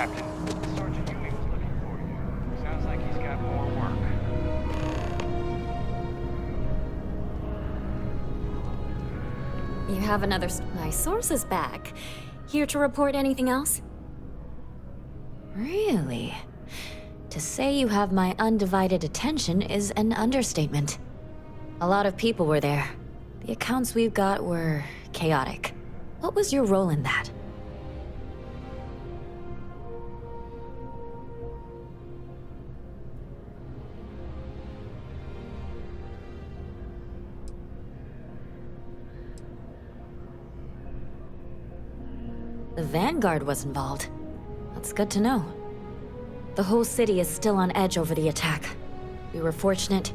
Captain. Sergeant Ewing was looking for you. Sounds like he's got more work. You have another... My source is back. Here to report anything else? Really? To say you have my undivided attention is an understatement. A lot of people were there. The accounts we've got were chaotic. What was your role in that? The Vanguard was involved. That's good to know. The whole city is still on edge over the attack. We were fortunate,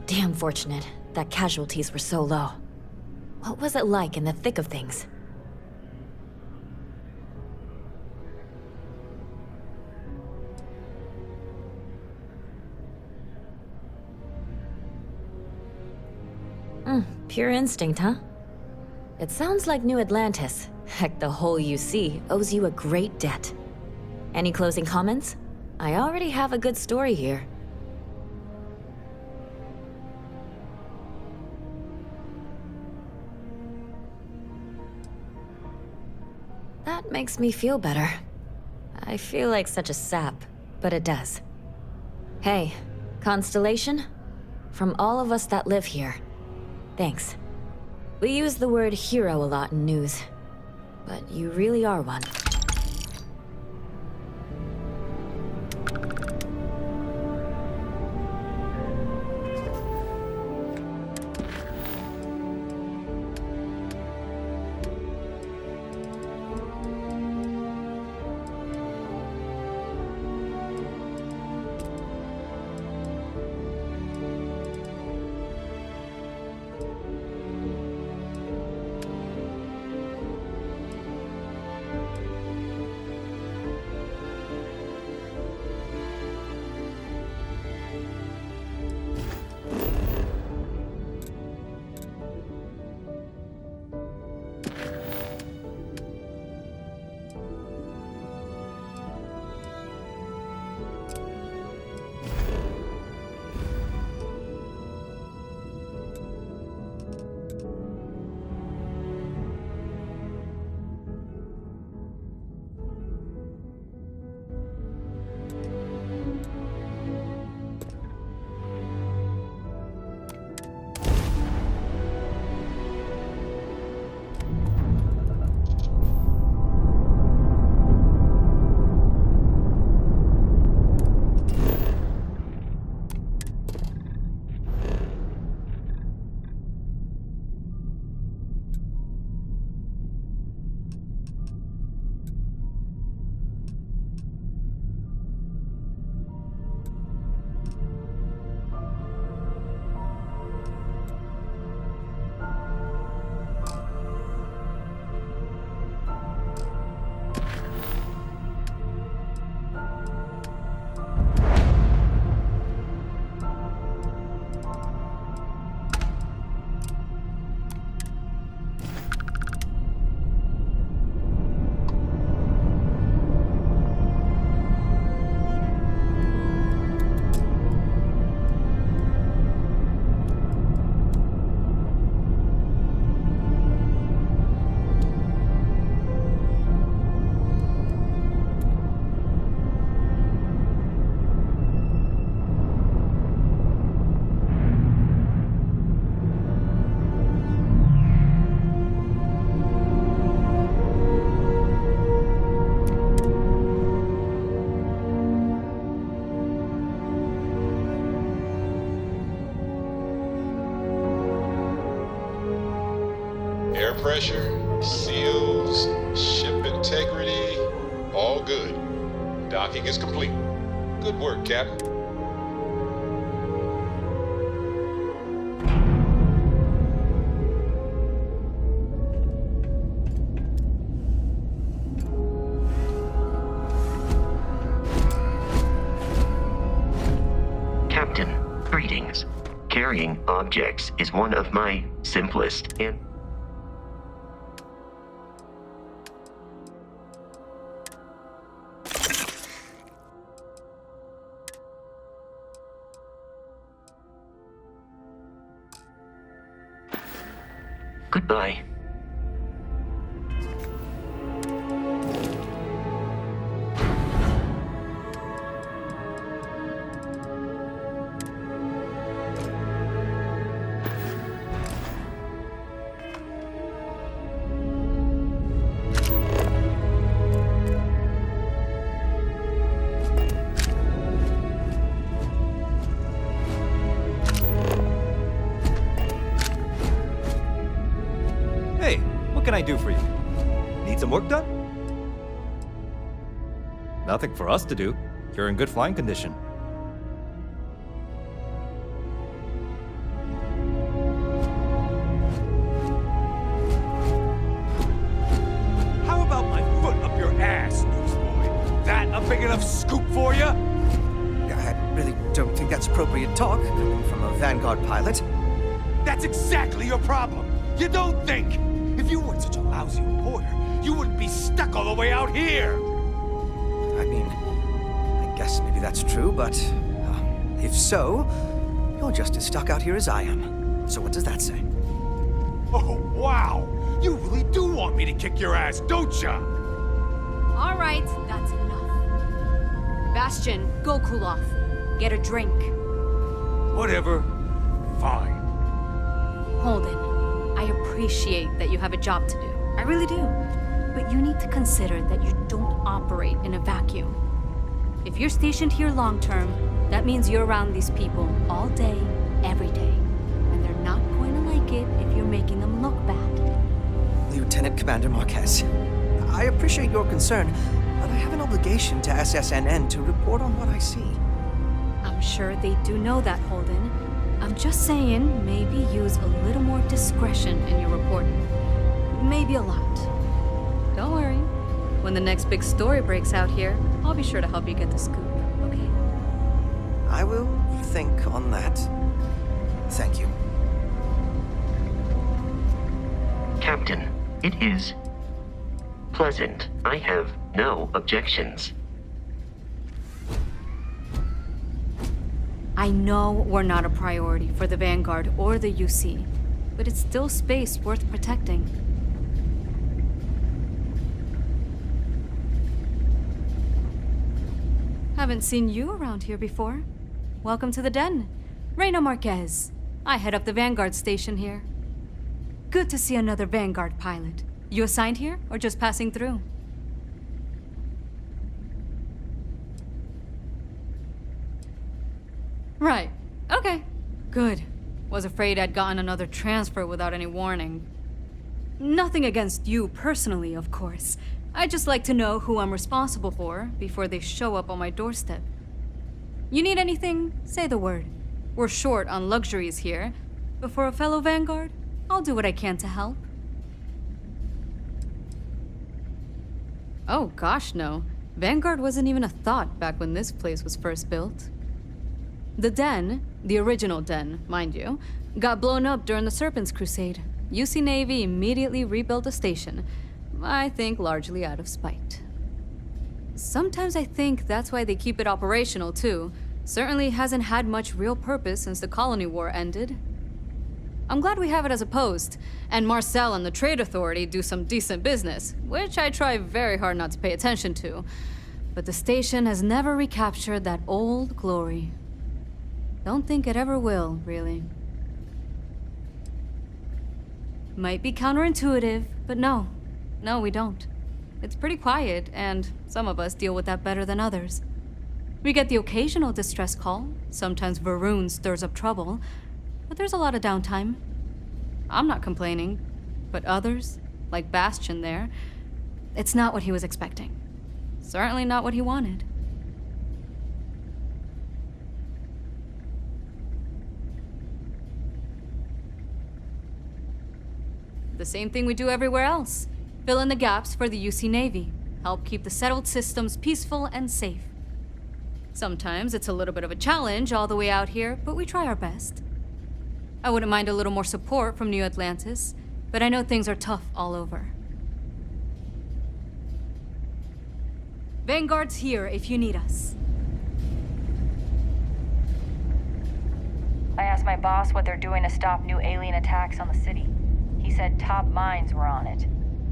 damn fortunate, that casualties were so low. What was it like in the thick of things? Pure instinct, huh? It sounds like New Atlantis, heck, the whole UC, owes you a great debt. Any closing comments? I already have a good story here. That makes me feel better. I feel like such a sap, but it does. Hey, Constellation? From all of us that live here, thanks. We use the word hero a lot in news, but you really are one. Air pressure, seals, ship integrity, all good. Docking is complete. Good work, Captain. Captain, greetings. Carrying objects is one of my simplest and Goodbye. Hey, what can I do for you? Need some work done? Nothing for us to do. You're in good flying condition. How about my foot up your ass, newsboy? That a big enough scoop for you? I really don't think that's appropriate talk coming from a Vanguard pilot. That's exactly your problem. You don't think. If you weren't such a lousy reporter, you wouldn't be stuck all the way out here. I mean, I guess maybe that's true, but if so, you're just as stuck out here as I am. So what does that say? Oh, wow. You really do want me to kick your ass, don't ya? All right, that's enough. Bastion, go cool off. Get a drink. Whatever. Fine. Holden, I appreciate that you have a job to do. I really do. But you need to consider that you don't operate in a vacuum. If you're stationed here long term, that means you're around these people all day, every day. And they're not going to like it if you're making them look bad. Lieutenant Commander Marquez, I appreciate your concern, but I have an obligation to SSNN to report on what I see. I'm sure they do know that, Holden. I'm just saying, maybe use a little more discretion in your reporting. Maybe a lot. Don't worry. When the next big story breaks out here, I'll be sure to help you get the scoop, okay? I will think on that. Thank you. Captain, it is pleasant. I have no objections. I know we're not a priority for the Vanguard or the UC, but it's still space worth protecting. Haven't seen you around here before. Welcome to the den. Reina Marquez. I head up the Vanguard station here. Good to see another Vanguard pilot. You assigned here or just passing through? Right. Okay. Good. Was afraid I'd gotten another transfer without any warning. Nothing against you personally, of course. I'd just like to know who I'm responsible for before they show up on my doorstep. You need anything? Say the word. We're short on luxuries here, but for a fellow Vanguard, I'll do what I can to help. Oh gosh, no. Vanguard wasn't even a thought back when this place was first built. The den, the original den, mind you, got blown up during the Serpent's Crusade. UC Navy immediately rebuilt the station, I think largely out of spite. Sometimes I think that's why they keep it operational too. Certainly hasn't had much real purpose since the Colony War ended. I'm glad we have it as a post, and Marcel and the Trade Authority do some decent business, which I try very hard not to pay attention to. But the station has never recaptured that old glory. Don't think it ever will, really. Might be counterintuitive, but no. No, we don't. It's pretty quiet, and some of us deal with that better than others. We get the occasional distress call. Sometimes Varun stirs up trouble, but there's a lot of downtime. I'm not complaining, but others, like Bastion there, it's not what he was expecting. Certainly not what he wanted. The same thing we do everywhere else. Fill in the gaps for the UC Navy. Help keep the settled systems peaceful and safe. Sometimes it's a little bit of a challenge all the way out here, but we try our best. I wouldn't mind a little more support from New Atlantis, but I know things are tough all over. Vanguard's here if you need us. I asked my boss what they're doing to stop new alien attacks on the city. He He said top minds were on it.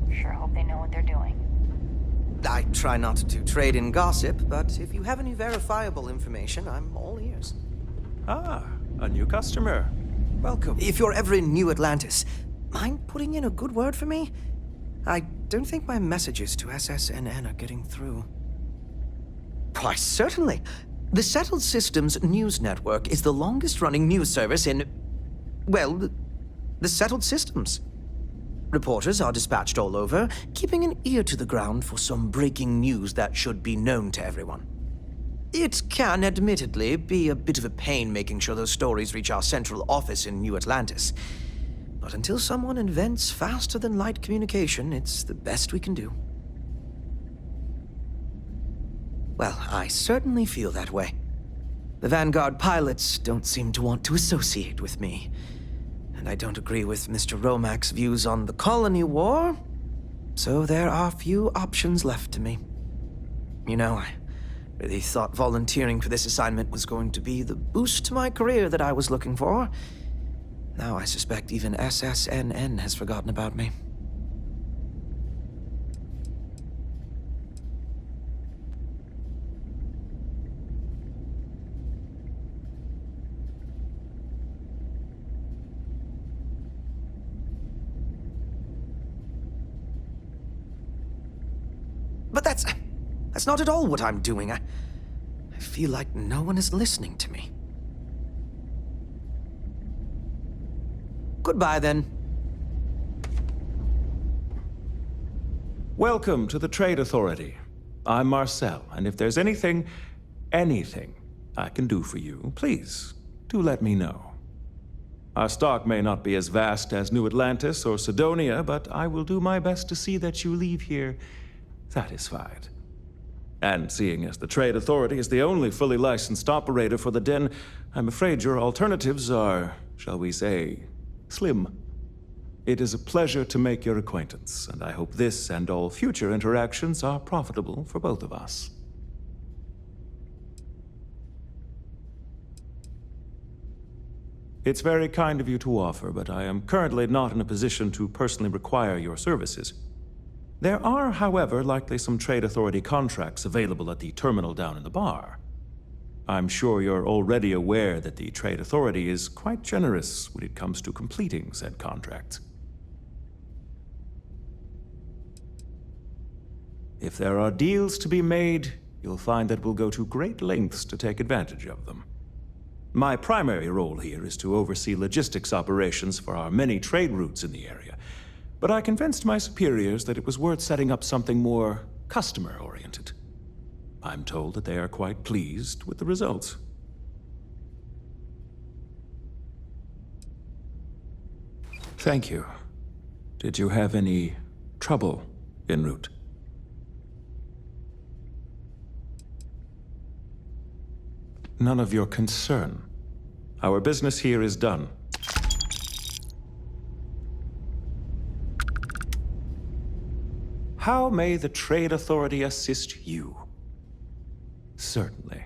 Sure hope they know what they're doing. I try not to trade in gossip, but if you have any verifiable information, I'm all ears. Ah, a new customer. Welcome. If you're ever in New Atlantis, mind putting in a good word for me? I don't think my messages to SSNN are getting through. Why, certainly. The Settled Systems News Network is the longest-running news service in... well, the Settled Systems. Reporters are dispatched all over, keeping an ear to the ground for some breaking news that should be known to everyone. It can, admittedly, be a bit of a pain making sure those stories reach our central office in New Atlantis. But until someone invents faster-than-light communication, it's the best we can do. Well, I certainly feel that way. The Vanguard pilots don't seem to want to associate with me. And I don't agree with Mr. Romack's views on the colony war, so there are few options left to me. You know, I really thought volunteering for this assignment was going to be the boost to my career that I was looking for. Now I suspect even SSNN has forgotten about me. But that's not at all what I'm doing. I feel like no one is listening to me. Goodbye, then. Welcome to the Trade Authority. I'm Marcel, and if there's anything I can do for you, please, do let me know. Our stock may not be as vast as New Atlantis or Sidonia, but I will do my best to see that you leave here satisfied. And seeing as the Trade Authority is the only fully licensed operator for the Den, I'm afraid your alternatives are, shall we say, slim. It is a pleasure to make your acquaintance, and I hope this and all future interactions are profitable for both of us. It's very kind of you to offer, but I am currently not in a position to personally require your services. There are, however, likely some Trade Authority contracts available at the terminal down in the bar. I'm sure you're already aware that the Trade Authority is quite generous when it comes to completing said contracts. If there are deals to be made, you'll find that we'll go to great lengths to take advantage of them. My primary role here is to oversee logistics operations for our many trade routes in the area, but I convinced my superiors that it was worth setting up something more customer-oriented. I'm told that they are quite pleased with the results. Thank you. Did you have any trouble en route? None of your concern. Our business here is done. How may the Trade Authority assist you? Certainly.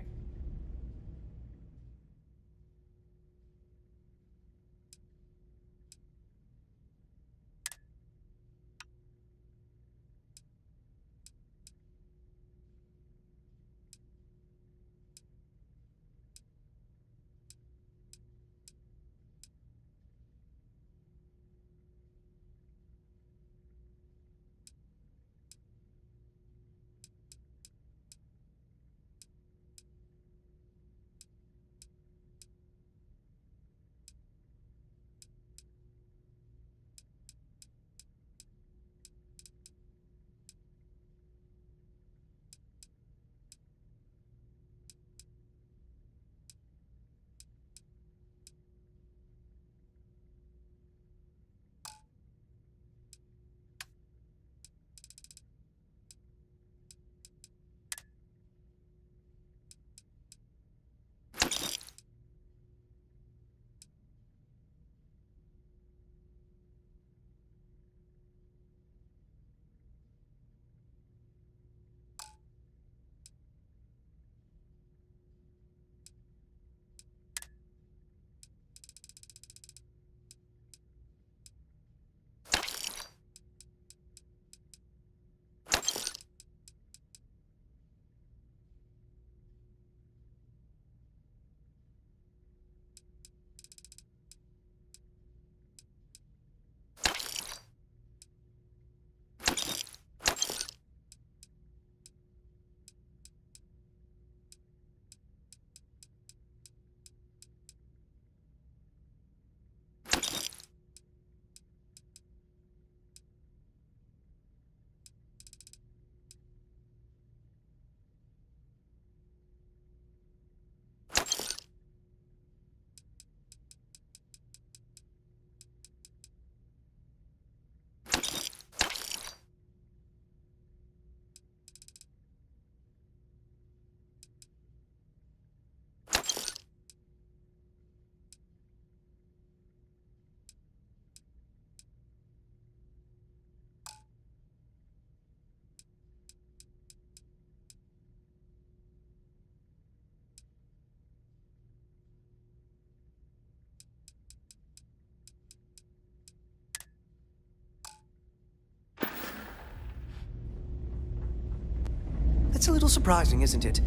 That's a little surprising, isn't it?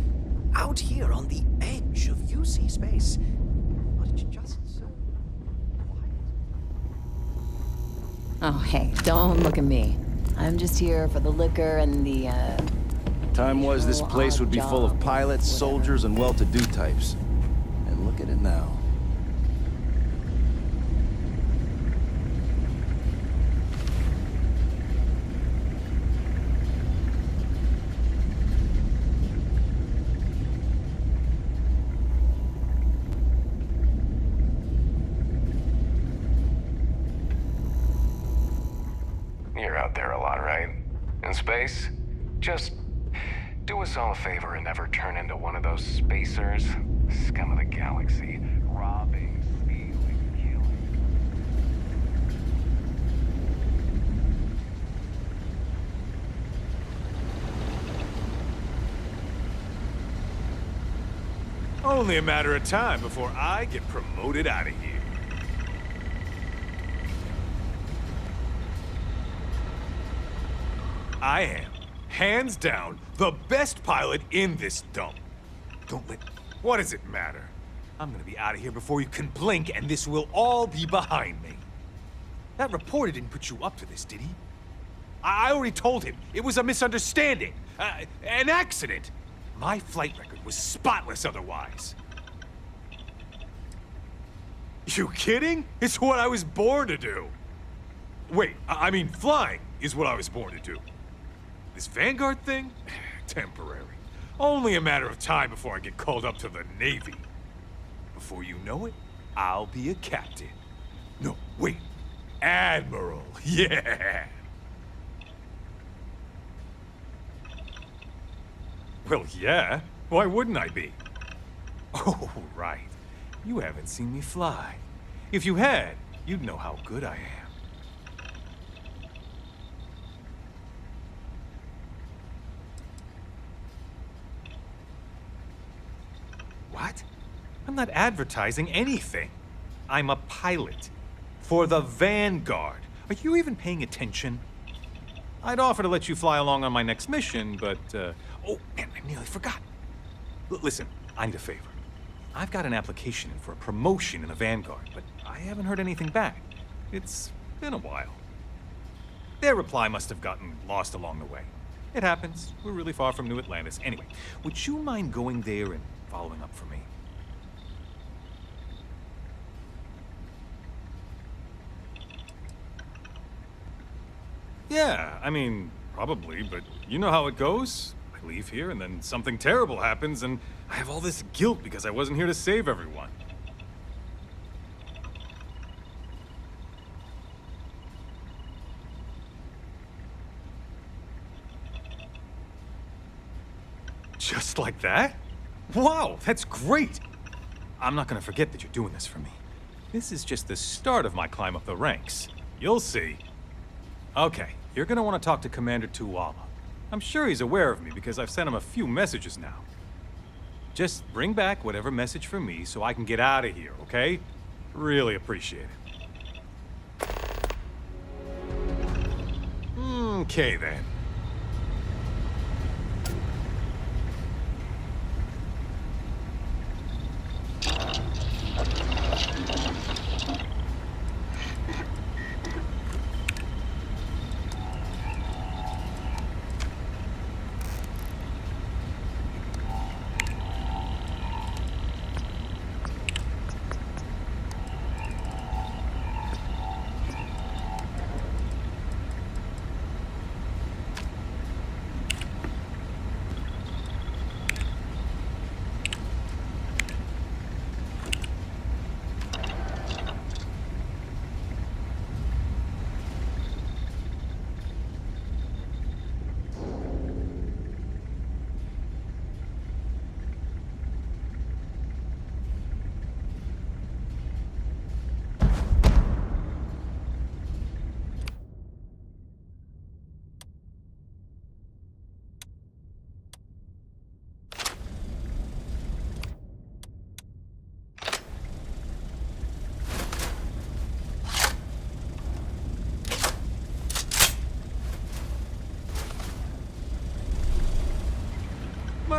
Out here on the edge of UC space. But it's just so quiet. Oh, hey, don't look at me. I'm just here for the liquor and the, Time was this place would be full of pilots, soldiers, and well-to-do types. And look at it now. You're out there a lot, right? In space? Just do us all a favor and never turn into one of those spacers. Scum of the galaxy. Robbing, stealing, killing. Only a matter of time before I get promoted out of here. I am, hands down, the best pilot in this dump. Don't let... What does it matter? I'm gonna be out of here before you can blink, and this will all be behind me. That reporter didn't put you up to this, did he? I already told him. It was a misunderstanding. An accident. My flight record was spotless otherwise. You kidding? It's what I was born to do. Wait, I mean flying is what I was born to do. This Vanguard thing? Temporary. Only a matter of time before I get called up to the Navy. Before you know it, I'll be a captain. No, wait. Admiral. Yeah. Well, yeah. Why wouldn't I be? Oh, right. You haven't seen me fly. If you had, you'd know how good I am. What? I'm not advertising anything. I'm a pilot. For the Vanguard. Are you even paying attention? I'd offer to let you fly along on my next mission, but, oh, man, I nearly forgot. Listen, I need a favor. I've got an application in for a promotion in the Vanguard, but I haven't heard anything back. It's been a while. Their reply must have gotten lost along the way. It happens. We're really far from New Atlantis. Anyway, would you mind going there and following up for me? Yeah, I mean, probably, but you know how it goes. I leave here and then something terrible happens and I have all this guilt because I wasn't here to save everyone. Just like that? Wow, that's great! I'm not gonna forget that you're doing this for me. This is just the start of my climb up the ranks. You'll see. Okay, you're gonna want to talk to Commander Tuwala. I'm sure he's aware of me because I've sent him a few messages now. Just bring back whatever message for me so I can get out of here, okay? Really appreciate it. Okay then.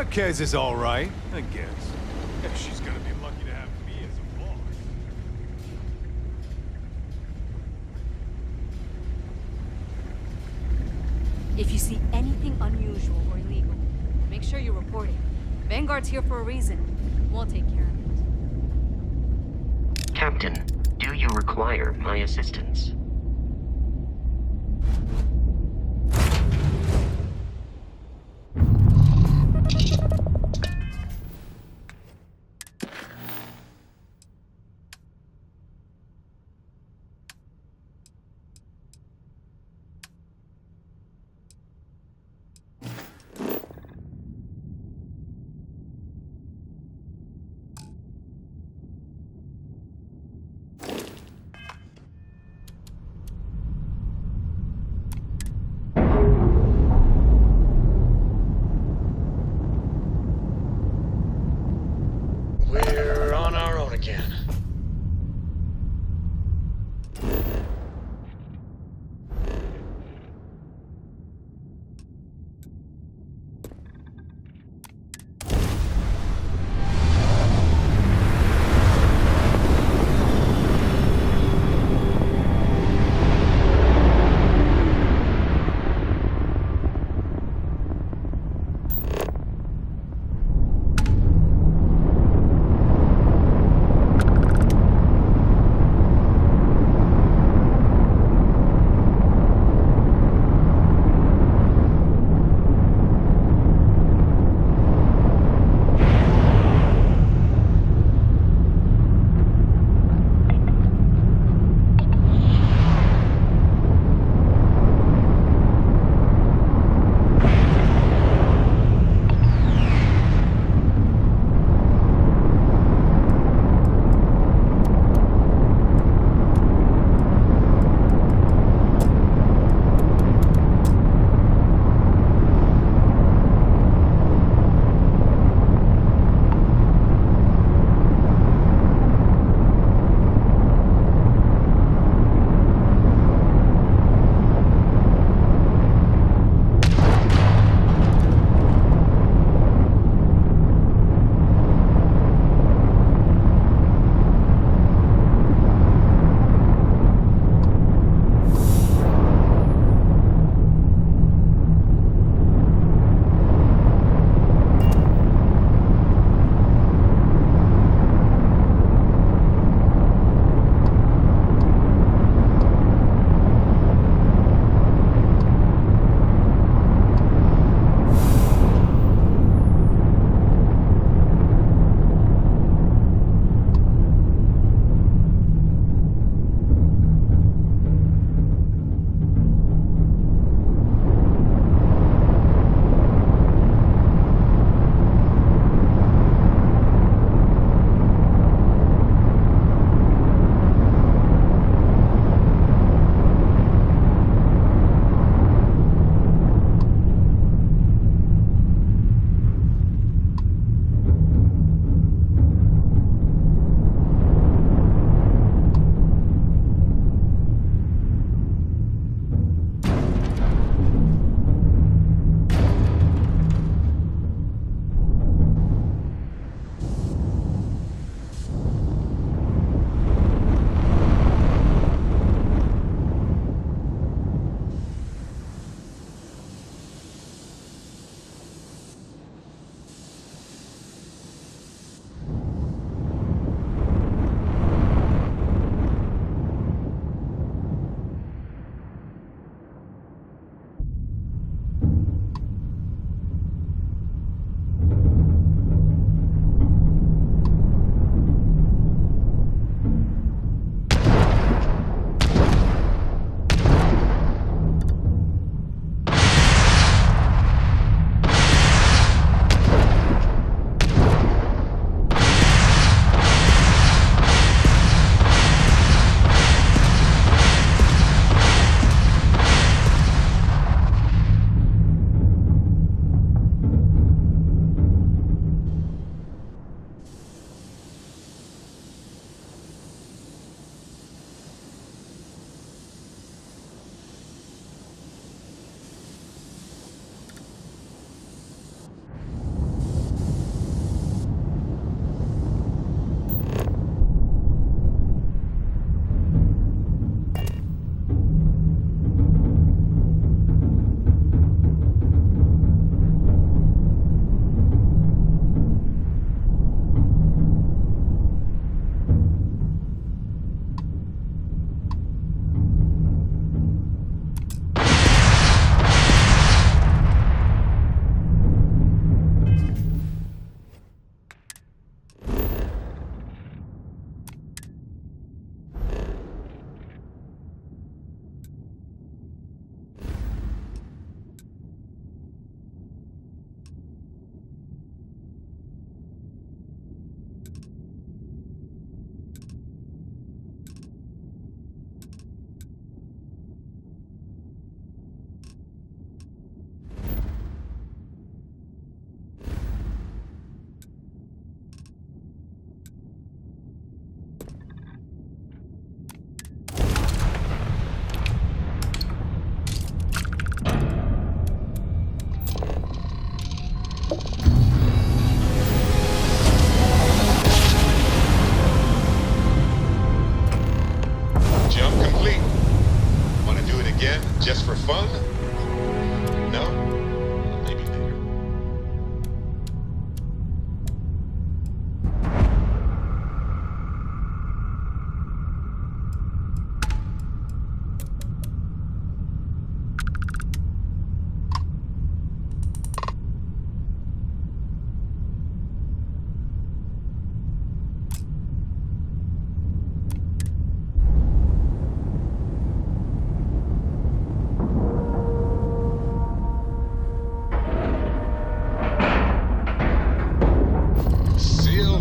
Marquez is all right, I guess. If she's gonna be lucky to have me as a boss. If you see anything unusual or illegal, make sure you report it. Vanguard's here for a reason. We'll take care of it. Captain, do you require my assistance? We're on our own again.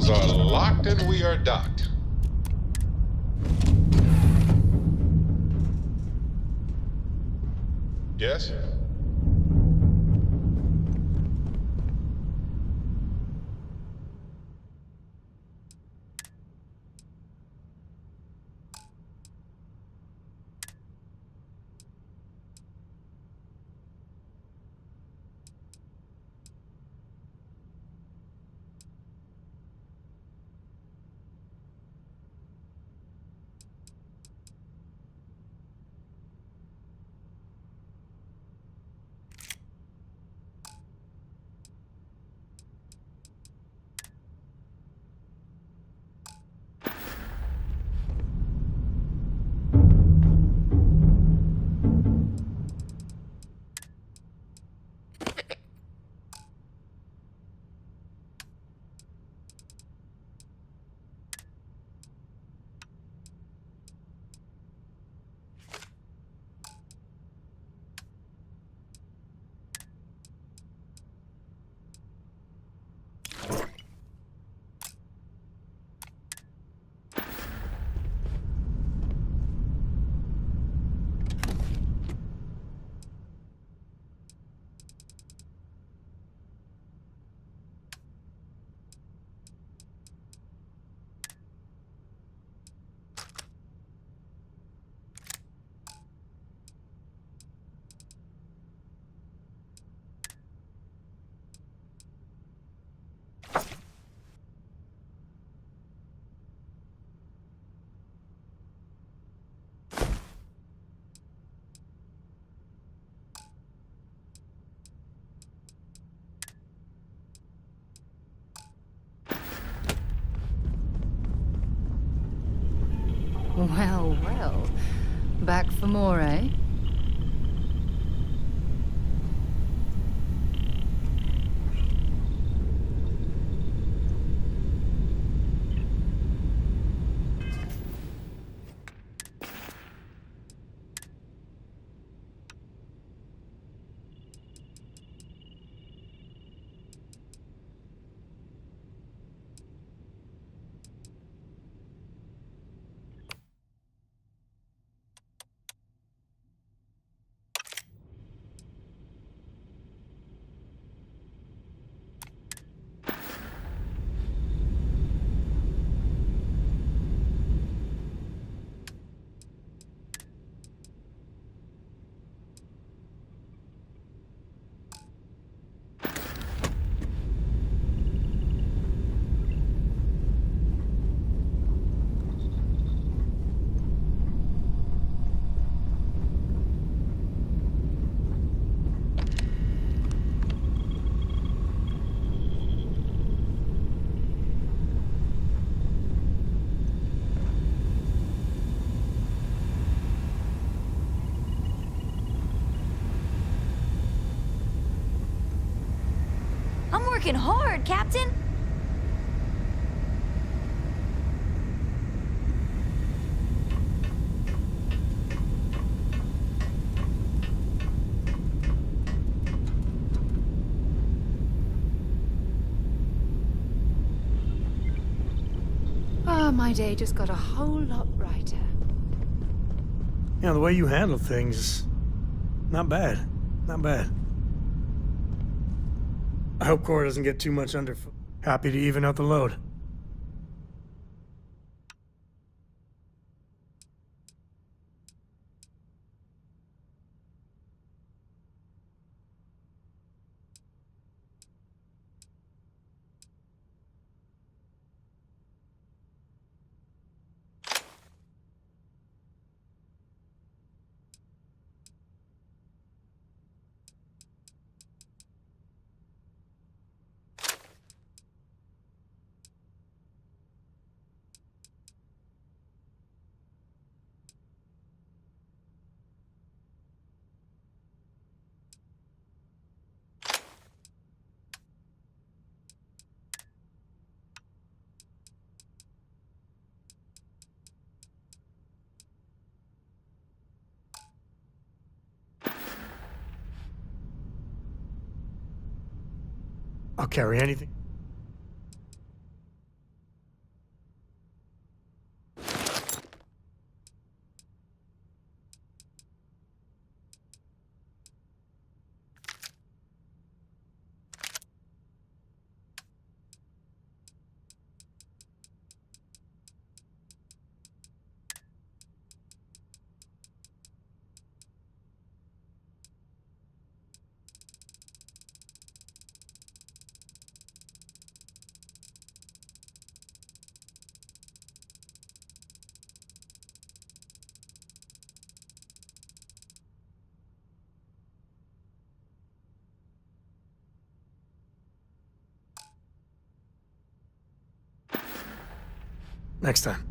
Systems are locked and we are docked. Yes? Well, well. Back for more, eh? I'm working hard, Captain! Ah, my day just got a whole lot brighter. You know, the way you handle things, not bad. Not bad. I hope Cora doesn't get too much underfoot. Happy to even out the load. I'll carry anything. Next time.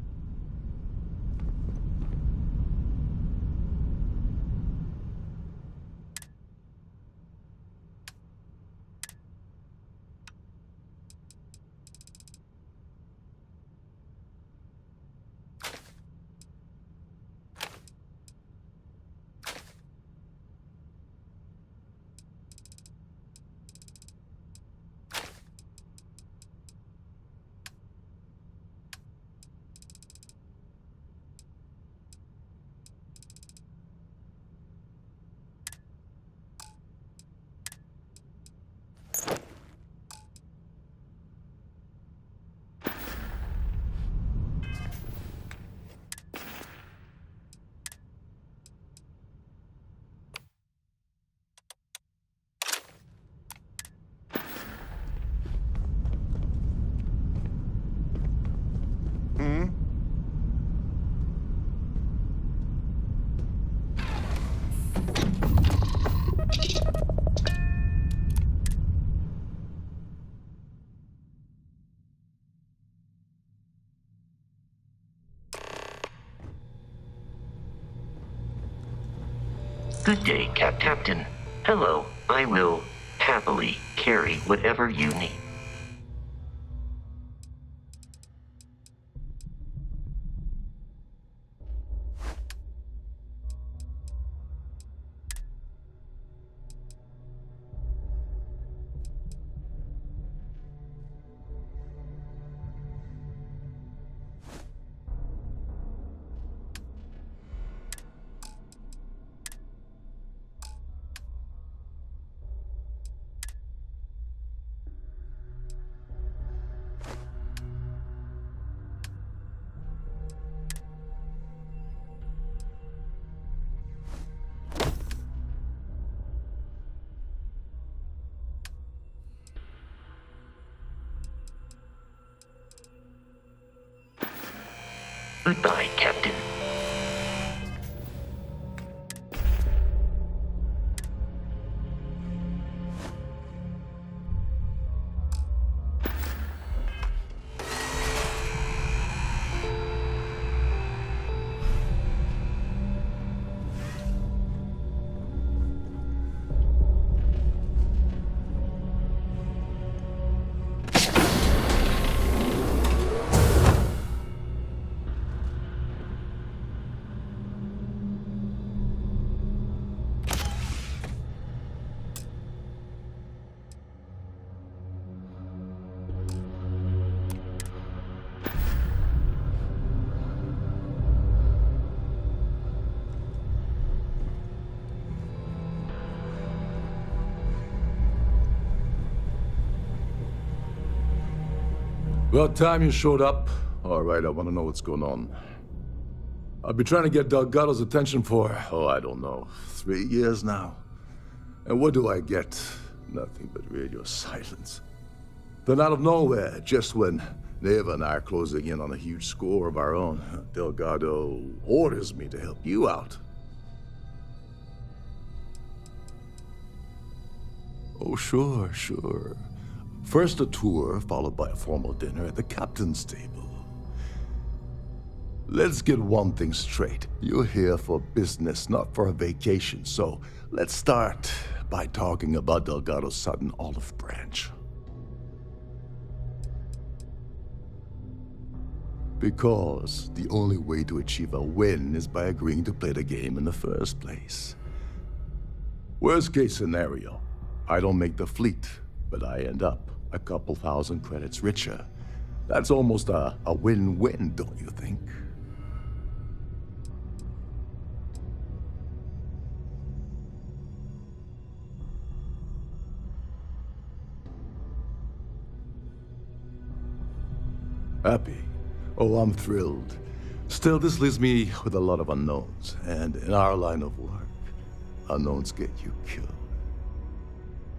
Good day, Captain. Hello. I will happily carry whatever you need. Goodbye, Captain. About time you showed up. All right, I want to know what's going on. I've been trying to get Delgado's attention for, I don't know, 3 years now. And what do I get? Nothing but radio silence. Then out of nowhere, just when Neva and I are closing in on a huge score of our own, Delgado orders me to help you out. Oh, sure. First a tour, followed by a formal dinner at the captain's table. Let's get one thing straight. You're here for business, not for a vacation, so let's start by talking about Delgado's sudden olive branch. Because the only way to achieve a win is by agreeing to play the game in the first place. Worst case scenario, I don't make the fleet, but I end up a couple thousand credits richer. That's almost a win-win, don't you think? Happy? Oh, I'm thrilled. Still, this leaves me with a lot of unknowns, and in our line of work, unknowns get you killed.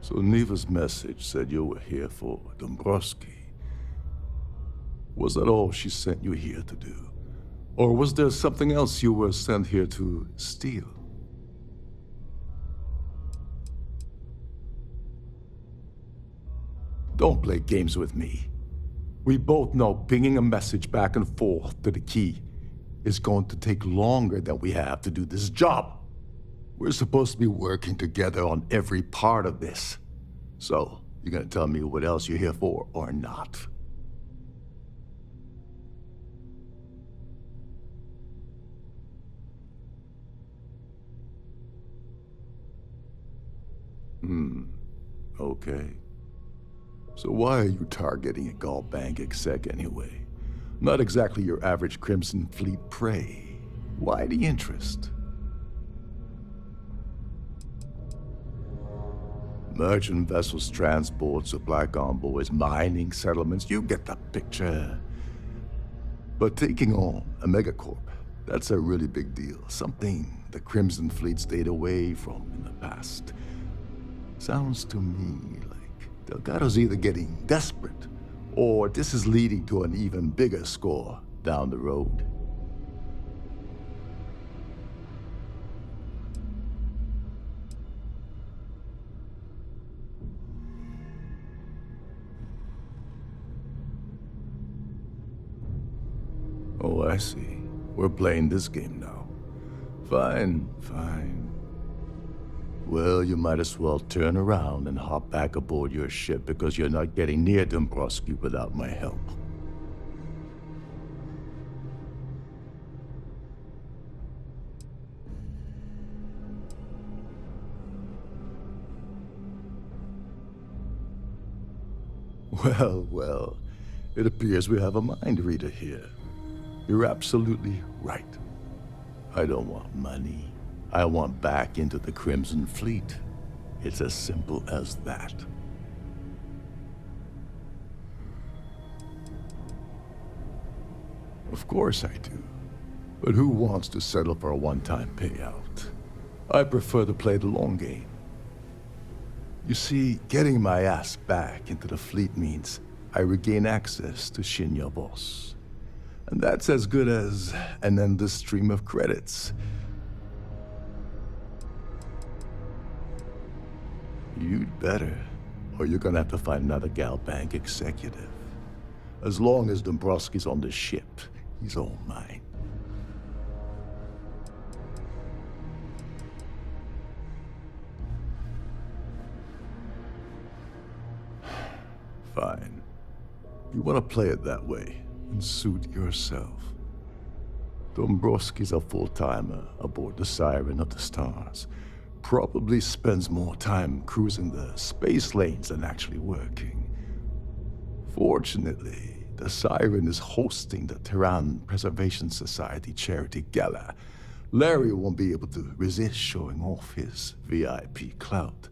So Neva's message said you were here for Dombrowski. Was that all she sent you here to do? Or was there something else you were sent here to steal? Don't play games with me. We both know pinging a message back and forth to the key is going to take longer than we have to do this job. We're supposed to be working together on every part of this. So, you gonna tell me what else you're here for or not? Okay. So why are you targeting a GalBank exec anyway? Not exactly your average Crimson Fleet prey. Why the interest? Merchant vessels, transport, supply convoys, mining settlements, you get the picture. But taking on a megacorp, that's a really big deal. Something the Crimson Fleet stayed away from in the past. Sounds to me like Delgado's either getting desperate, or this is leading to an even bigger score down the road. Oh, I see. We're playing this game now. Fine, fine. Well, you might as well turn around and hop back aboard your ship because you're not getting near Dombrowski without my help. Well, well, it appears we have a mind reader here. You're absolutely right. I don't want money. I want back into the Crimson Fleet. It's as simple as that. Of course I do. But who wants to settle for a one-time payout? I prefer to play the long game. You see, getting my ass back into the fleet means I regain access to Shinya Boss. And that's as good as an endless stream of credits. You'd better, or you're gonna have to find another GalBank executive. As long as Dombrowski's on the ship, he's all mine. Fine. You want to play it that way, and suit yourself. Dombrowski's a full-timer aboard the Siren of the Stars. Probably spends more time cruising the space lanes than actually working. Fortunately, the Siren is hosting the Terran Preservation Society charity gala. Larry won't be able to resist showing off his VIP clout.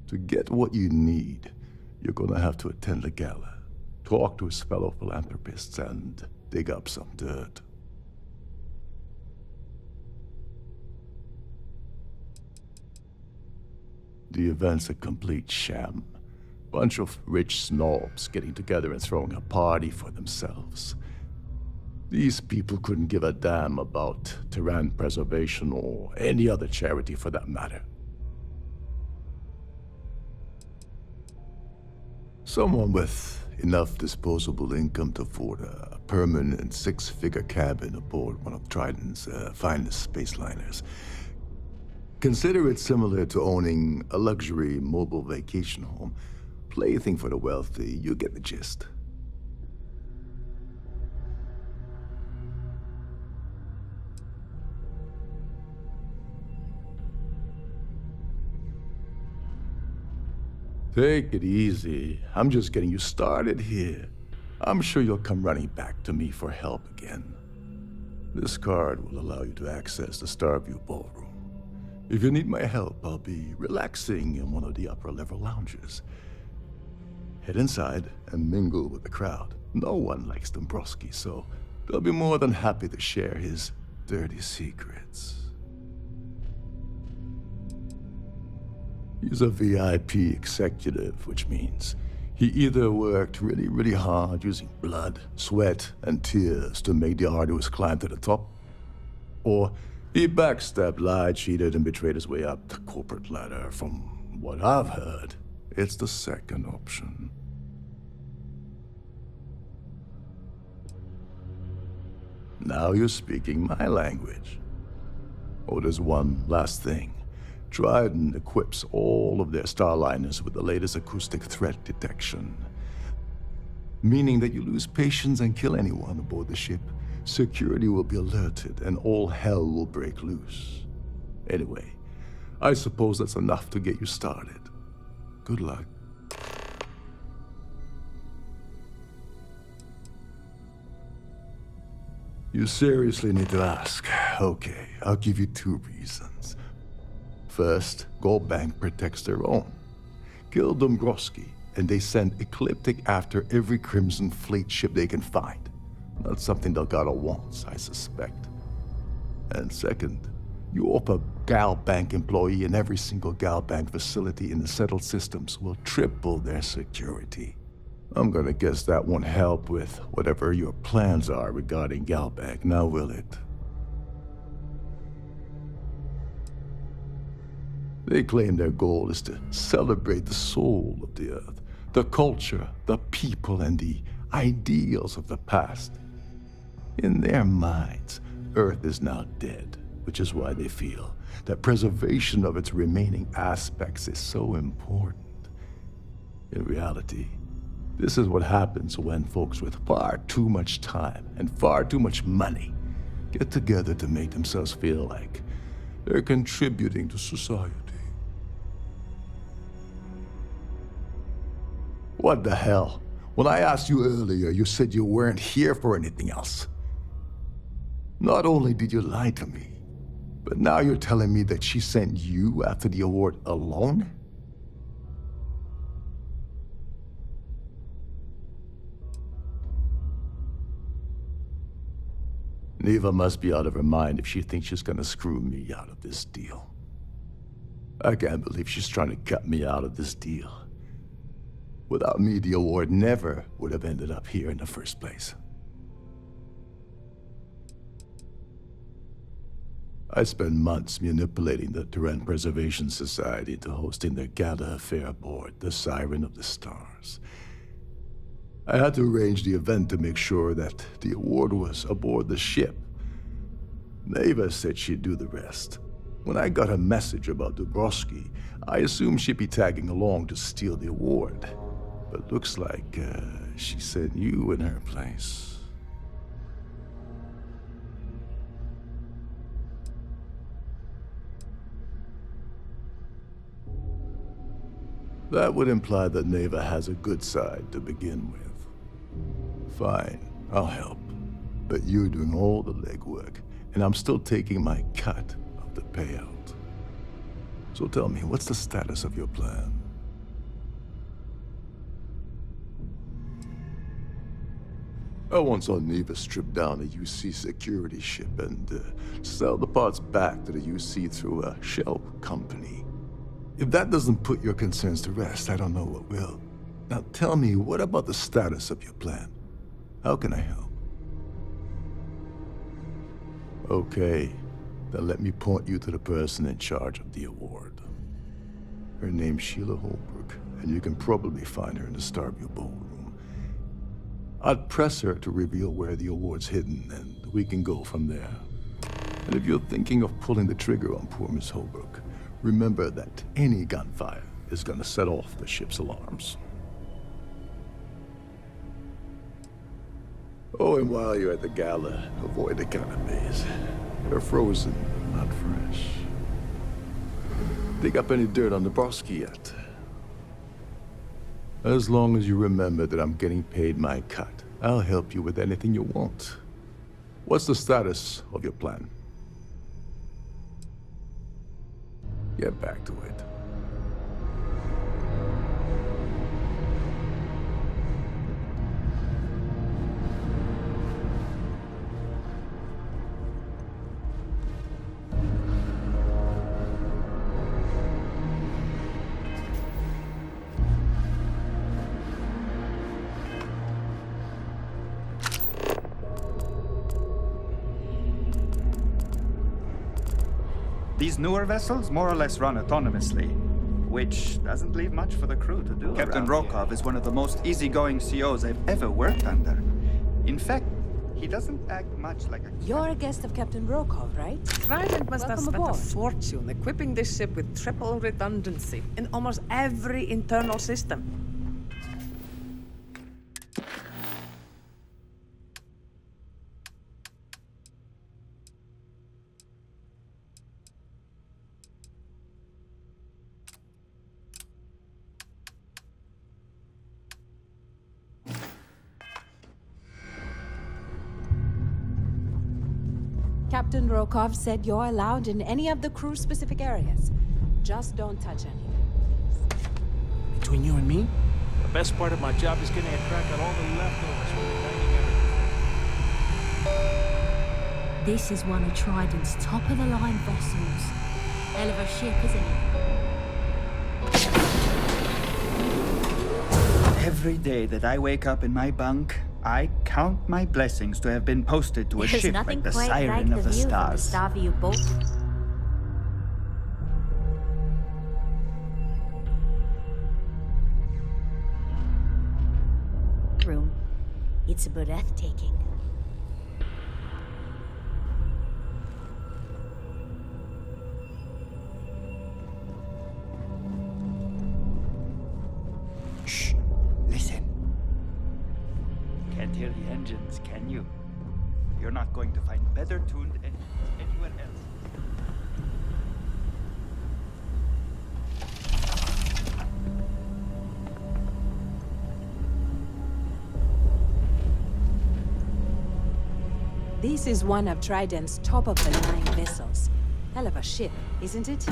To get what you need, you're gonna have to attend the gala, talk to his fellow philanthropists, and dig up some dirt. The event's a complete sham. Bunch of rich snobs getting together and throwing a party for themselves. These people couldn't give a damn about Terran preservation or any other charity for that matter. Someone with enough disposable income to afford a permanent six-figure cabin aboard one of Trident's finest space liners. Consider it similar to owning a luxury mobile vacation home. Plaything for the wealthy, you get the gist. Take it easy. I'm just getting you started here. I'm sure you'll come running back to me for help again. This card will allow you to access the Starview Ballroom. If you need my help, I'll be relaxing in one of the upper-level lounges. Head inside and mingle with the crowd. No one likes Dombrowski, so they'll be more than happy to share his dirty secrets. He's a VIP executive, which means he either worked really, really hard using blood, sweat, and tears to make the arduous climb to the top, or he backstabbed, lied, cheated, and betrayed his way up the corporate ladder. From what I've heard, it's the second option. Now you're speaking my language. Oh, there's one last thing. Trident equips all of their starliners with the latest acoustic threat detection. Meaning that you lose patience and kill anyone aboard the ship, security will be alerted and all hell will break loose. Anyway, I suppose that's enough to get you started. Good luck. You seriously need to ask. Okay, I'll give you 2 reasons. First, GalBank protects their own. Kill Dombrowski, and they send Ecliptic after every Crimson Fleet ship they can find. Not something Delgado wants, I suspect. And second, you offer GalBank employee in every single GalBank facility in the settled systems will triple their security. I'm gonna guess that won't help with whatever your plans are regarding GalBank, now will it? They claim their goal is to celebrate the soul of the Earth, the culture, the people, and the ideals of the past. In their minds, Earth is now dead, which is why they feel that preservation of its remaining aspects is so important. In reality, this is what happens when folks with far too much time and far too much money get together to make themselves feel like they're contributing to society. What the hell? When I asked you earlier, you said you weren't here for anything else. Not only did you lie to me, but now you're telling me that she sent you after the award alone? Neva must be out of her mind if she thinks she's gonna screw me out of this deal. I can't believe she's trying to cut me out of this deal. Without me, the award never would have ended up here in the first place. I spent months manipulating the Terran Preservation Society into hosting their gala affair aboard the Siren of the Stars. I had to arrange the event to make sure that the award was aboard the ship. Neva said she'd do the rest. When I got a message about Dombrowski, I assumed she'd be tagging along to steal the award. But looks like she sent you in her place. That would imply that Neva has a good side to begin with. Fine, I'll help. But you're doing all the legwork, and I'm still taking my cut of the payout. So tell me, what's the status of your plan? I once saw Neva strip down a UC security ship and sell the parts back to the UC through a shell company. If that doesn't put your concerns to rest, I don't know what will. Now tell me, what about the status of your plan? How can I help? Okay, then let me point you to the person in charge of the award. Her name's Sheila Holbrook, and you can probably find her in the Starview Ballroom. I'd press her to reveal where the award's hidden, and we can go from there. And if you're thinking of pulling the trigger on poor Miss Holbrook, remember that any gunfire is gonna set off the ship's alarms. Oh, and while you're at the gala, avoid the canopies. They're frozen, not fresh. Dig up any dirt on Dombrowski yet? As long as you remember that I'm getting paid my cut, I'll help you with anything you want. What's the status of your plan? Get back to it. These newer vessels more or less run autonomously, which doesn't leave much for the crew to do. Captain Rokov is one of the most easygoing COs I've ever worked under. In fact, He doesn't act much like a... You're a guest of Captain Rokov, right? Trident must have Welcome spent a aboard. fortune equipping this ship with triple redundancy in almost every internal system. Captain Rokov said you're allowed in any of the crew-specific areas. Just don't touch anything. Between you and me, The best part of my job is getting a crack at all the leftovers from the dining area. This is one of Trident's top-of-the-line vessels. Hell of a ship, isn't it? Every day that I wake up in my bunk, I count my blessings to have been posted to a There's ship nothing like the quite Siren like of the the view from the Stars. Starview boat. Room. It's breathtaking. Shh! Listen. Can't hear the engines, can you? You're not going to find better tuned engines anywhere else. This is one of Trident's top-of-the-line vessels. Hell of a ship, isn't it?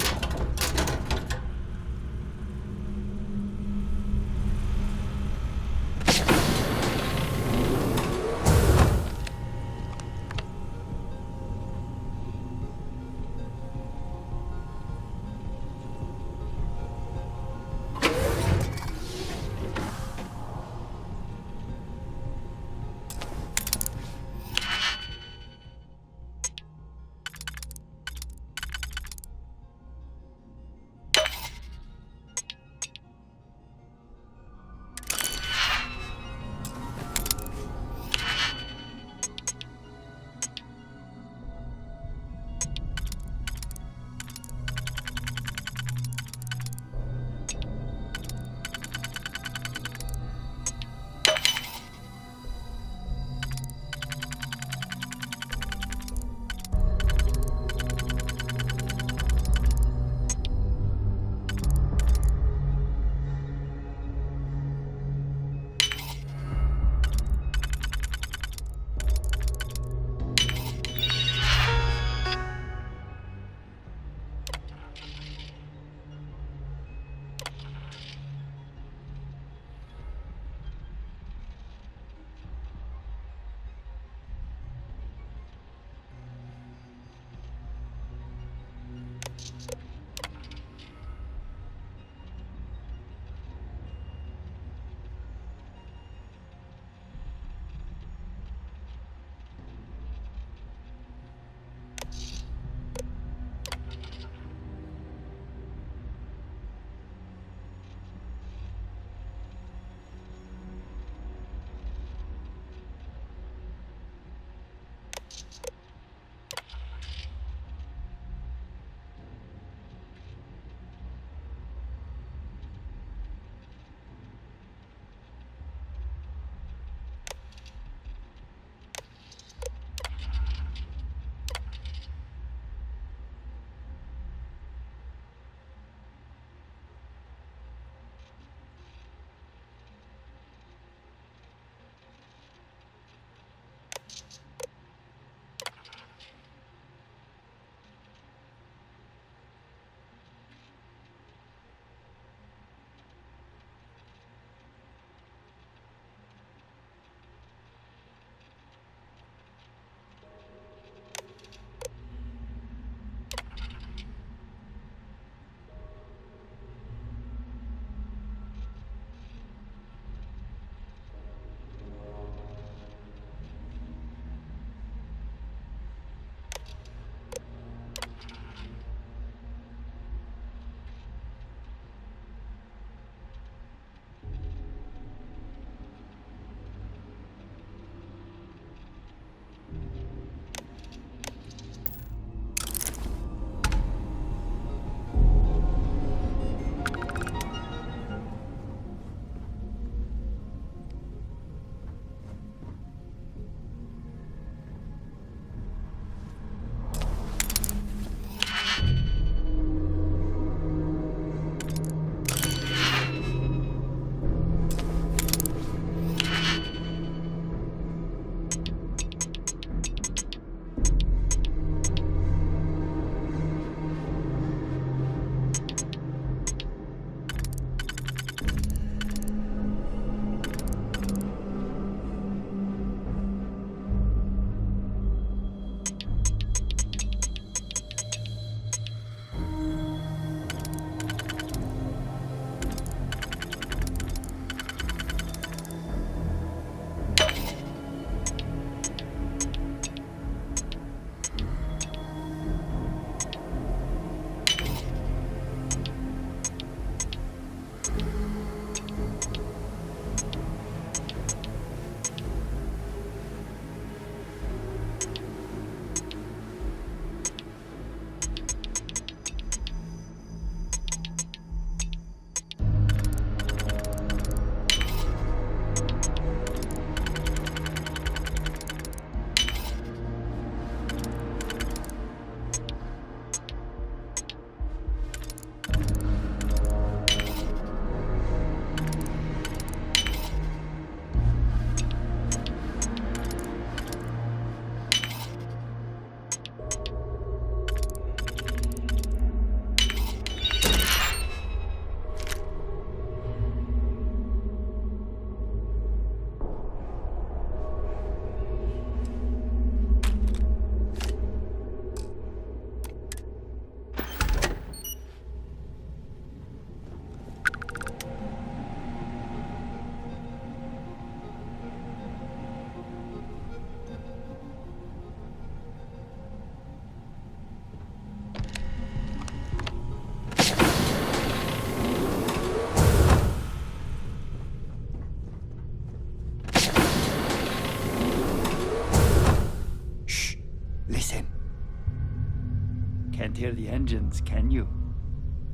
hear the engines, can you?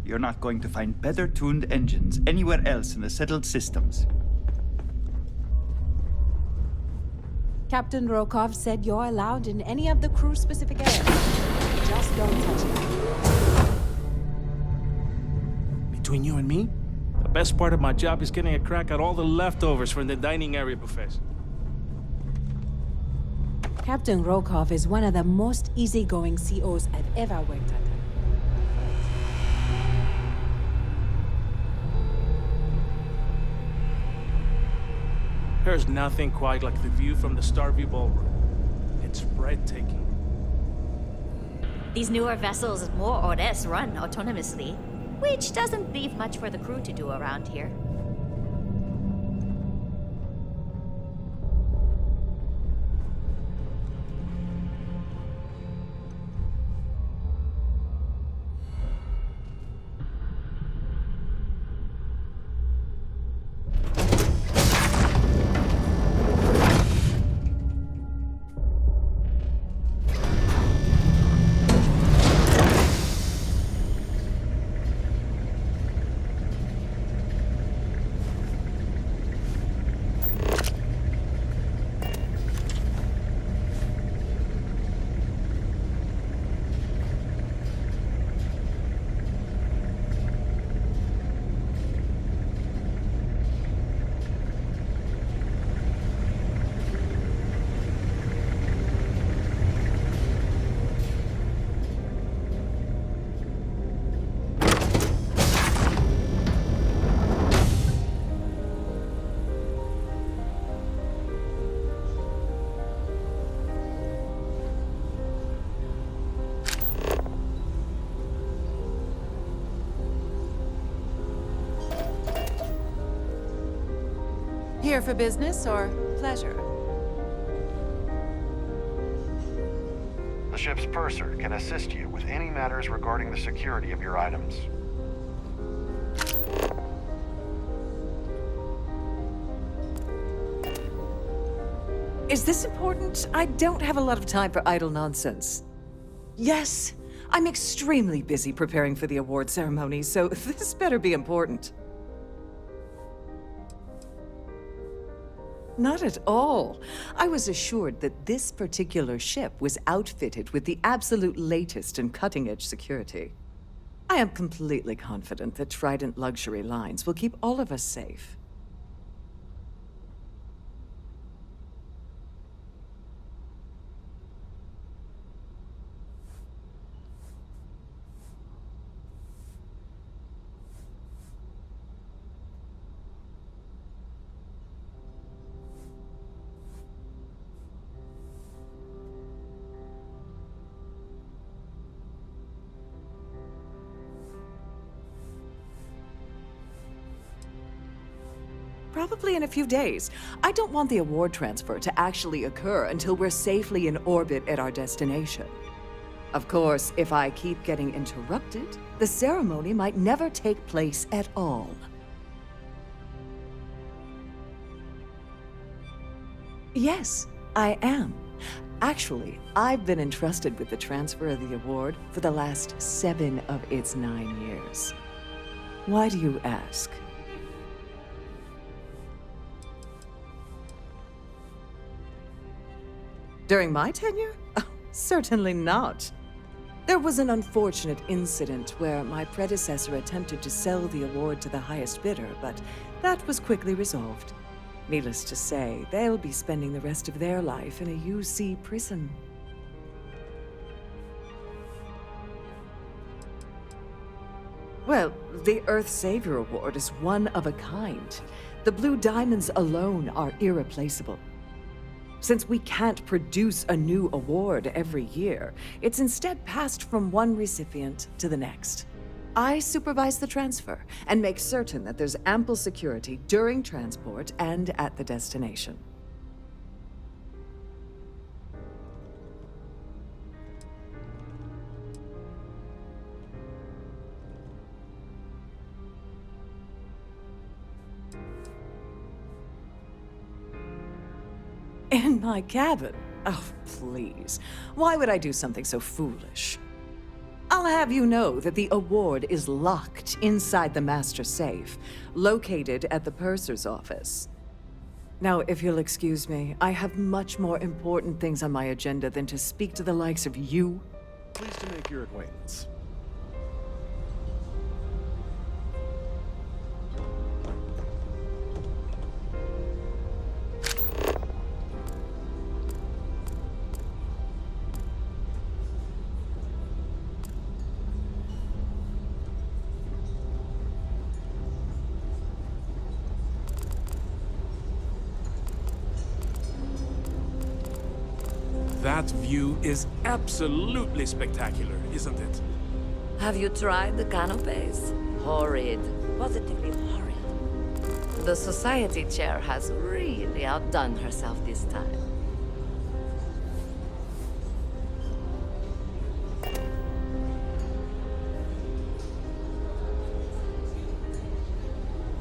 You're not going to find better-tuned engines anywhere else in the settled systems. Captain Rokov said you're allowed in any of the crew-specific areas. Just don't touch it. Between you and me, the best part of my job is getting a crack at all the leftovers from the dining area buffets. Captain Rokov is one of the most easygoing COs I've ever worked under. There's nothing quite like the view from the Starview Ballroom. It's breathtaking. These newer vessels more or less run autonomously, which doesn't leave much for the crew to do around here. Here for business or pleasure? The ship's purser can assist you with any matters regarding the security of your items. Is this important? I don't have a lot of time for idle nonsense. Yes, I'm extremely busy preparing for the award ceremony, so this better be important. Not at all. I was assured that this particular ship was outfitted with the absolute latest and cutting-edge security. I am completely confident that Trident Luxury Lines will keep all of us safe. Probably in a few days. I don't want the award transfer to actually occur until we're safely in orbit at our destination. Of course, if I keep getting interrupted, the ceremony might never take place at all. Yes, I am. Actually, I've been entrusted with the transfer of the award for the last 7 of its 9 years. Why do you ask? During my tenure? Oh, certainly not. There was an unfortunate incident where my predecessor attempted to sell the award to the highest bidder, but that was quickly resolved. Needless to say, they'll be spending the rest of their life in a UC prison. Well, the Earth Savior Award is one of a kind. The Blue Diamonds alone are irreplaceable. Since we can't produce a new award every year, it's instead passed from one recipient to the next. I supervise the transfer and make certain that there's ample security during transport and at the destination. In my cabin? Oh, please. Why would I do something so foolish? I'll have you know that the award is locked inside the master safe, located at the purser's office. Now, if you'll excuse me, I have much more important things on my agenda than to speak to the likes of you. Pleased to make your acquaintance. That view is absolutely spectacular, isn't it? Have you tried the canopies? Horrid. Positively horrid. The society chair has really outdone herself this time.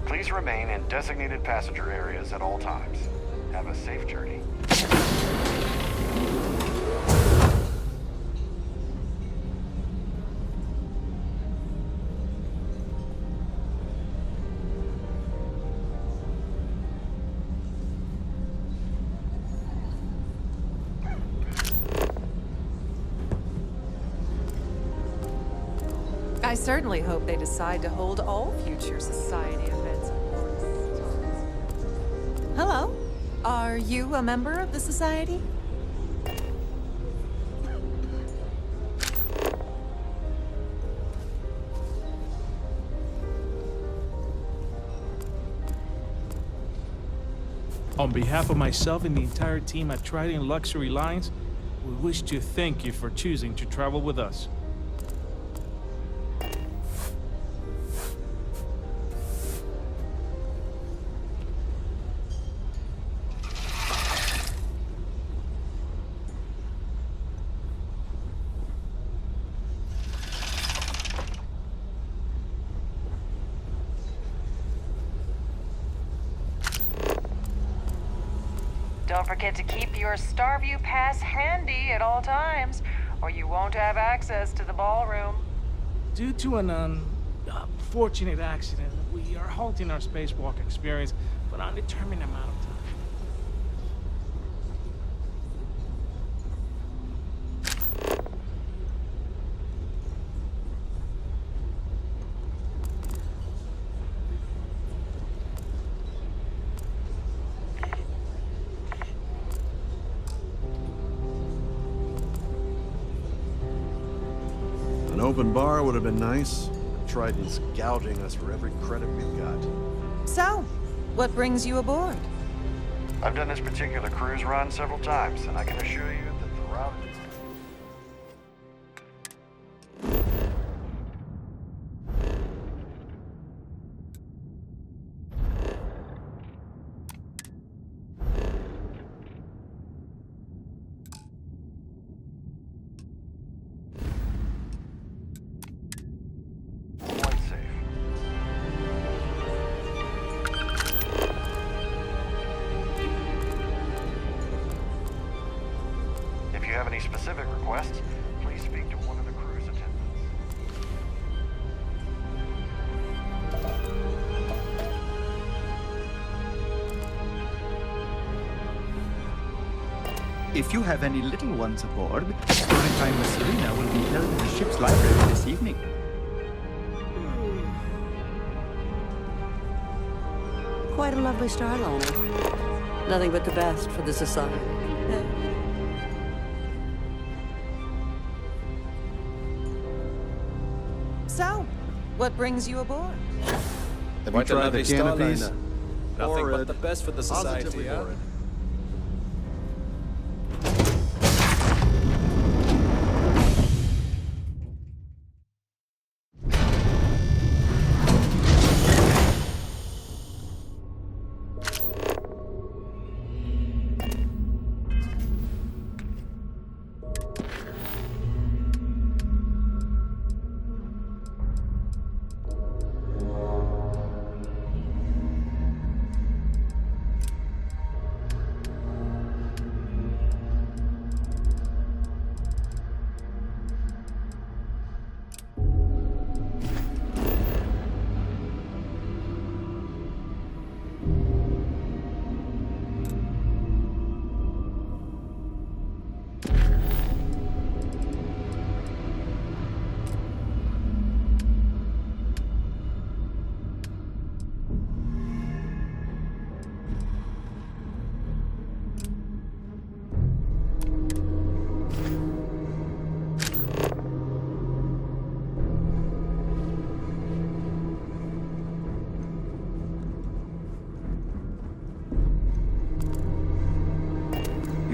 Please remain in designated passenger areas at all times. Have a safe journey. I certainly hope they decide to hold all future society events. Hello. Are you a member of the society? On behalf of myself and the entire team at Trident Luxury Lines, we wish to thank you for choosing to travel with us. Don't forget to keep your Starview Pass handy at all times, or you won't have access to the ballroom. Due to an unfortunate accident, we are halting our spacewalk experience for an undetermined amount of time. An open bar would have been nice. Trident's gouging us for every credit we've got. So, what brings you aboard? I've done this particular cruise run several times, and I can assure you that the route is... quite safe. If you have any specific requests, please speak to one of the cruise attendants. If you have any little ones aboard, story time with Serena will be held in the ship's library this evening. Quite a lovely starliner. Nothing but the best for the society. So, what brings you aboard? Have you tried the canopies? Nothing Horrid. but the best for the society, Positively huh? horrid.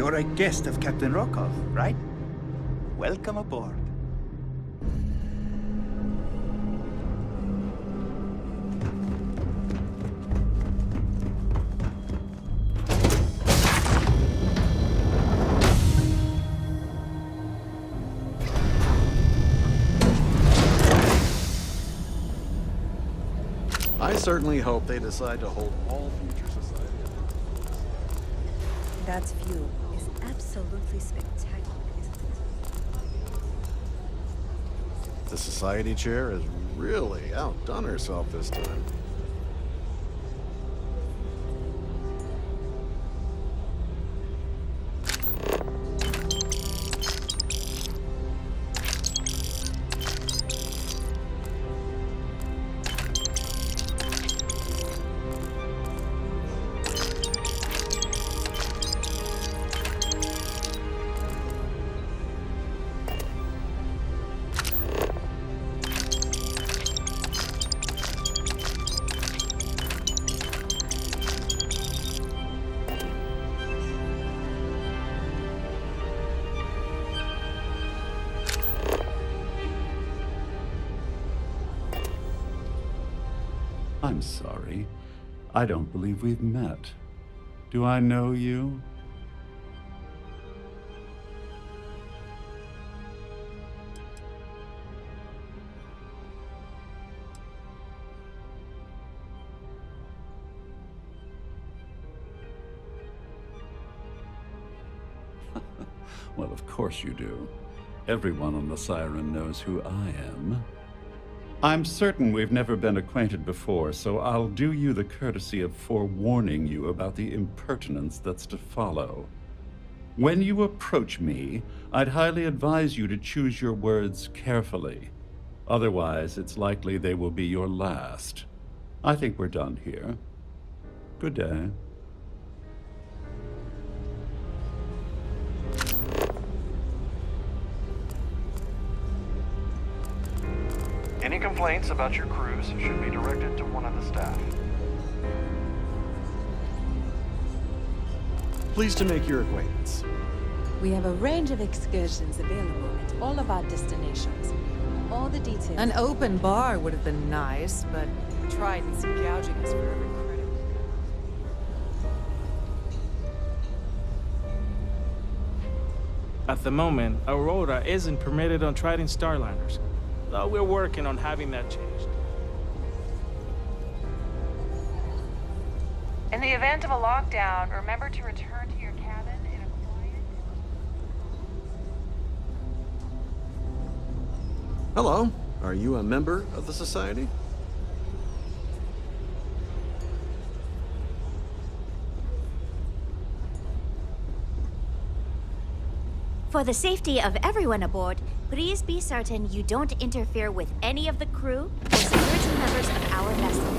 You're a guest of Captain Rokov, right? Welcome aboard. I certainly hope they decide to hold all future society. That view is absolutely spectacular, isn't it? The society chair has really outdone herself this time. I'm sorry. I don't believe we've met. Do I know you? Well, of course you do. Everyone on the Siren knows who I am. I'm certain we've never been acquainted before, so I'll do you the courtesy of forewarning you about the impertinence that's to follow. When you approach me, I'd highly advise you to choose your words carefully. Otherwise, it's likely they will be your last. I think we're done here. Good day. Any complaints about your cruise should be directed to one of the staff. Pleased to make your acquaintance. We have a range of excursions available at all of our destinations. All the details. An open bar would have been nice, but Trident's gouging us for every credit. At the moment, Aurora isn't permitted on Trident Starliners, though we're working on having that changed. In the event of a lockdown, remember to return to your cabin in a quiet... Hello. Are you a member of the Society? For the safety of everyone aboard, please be certain you don't interfere with any of the crew or security members of our vessel.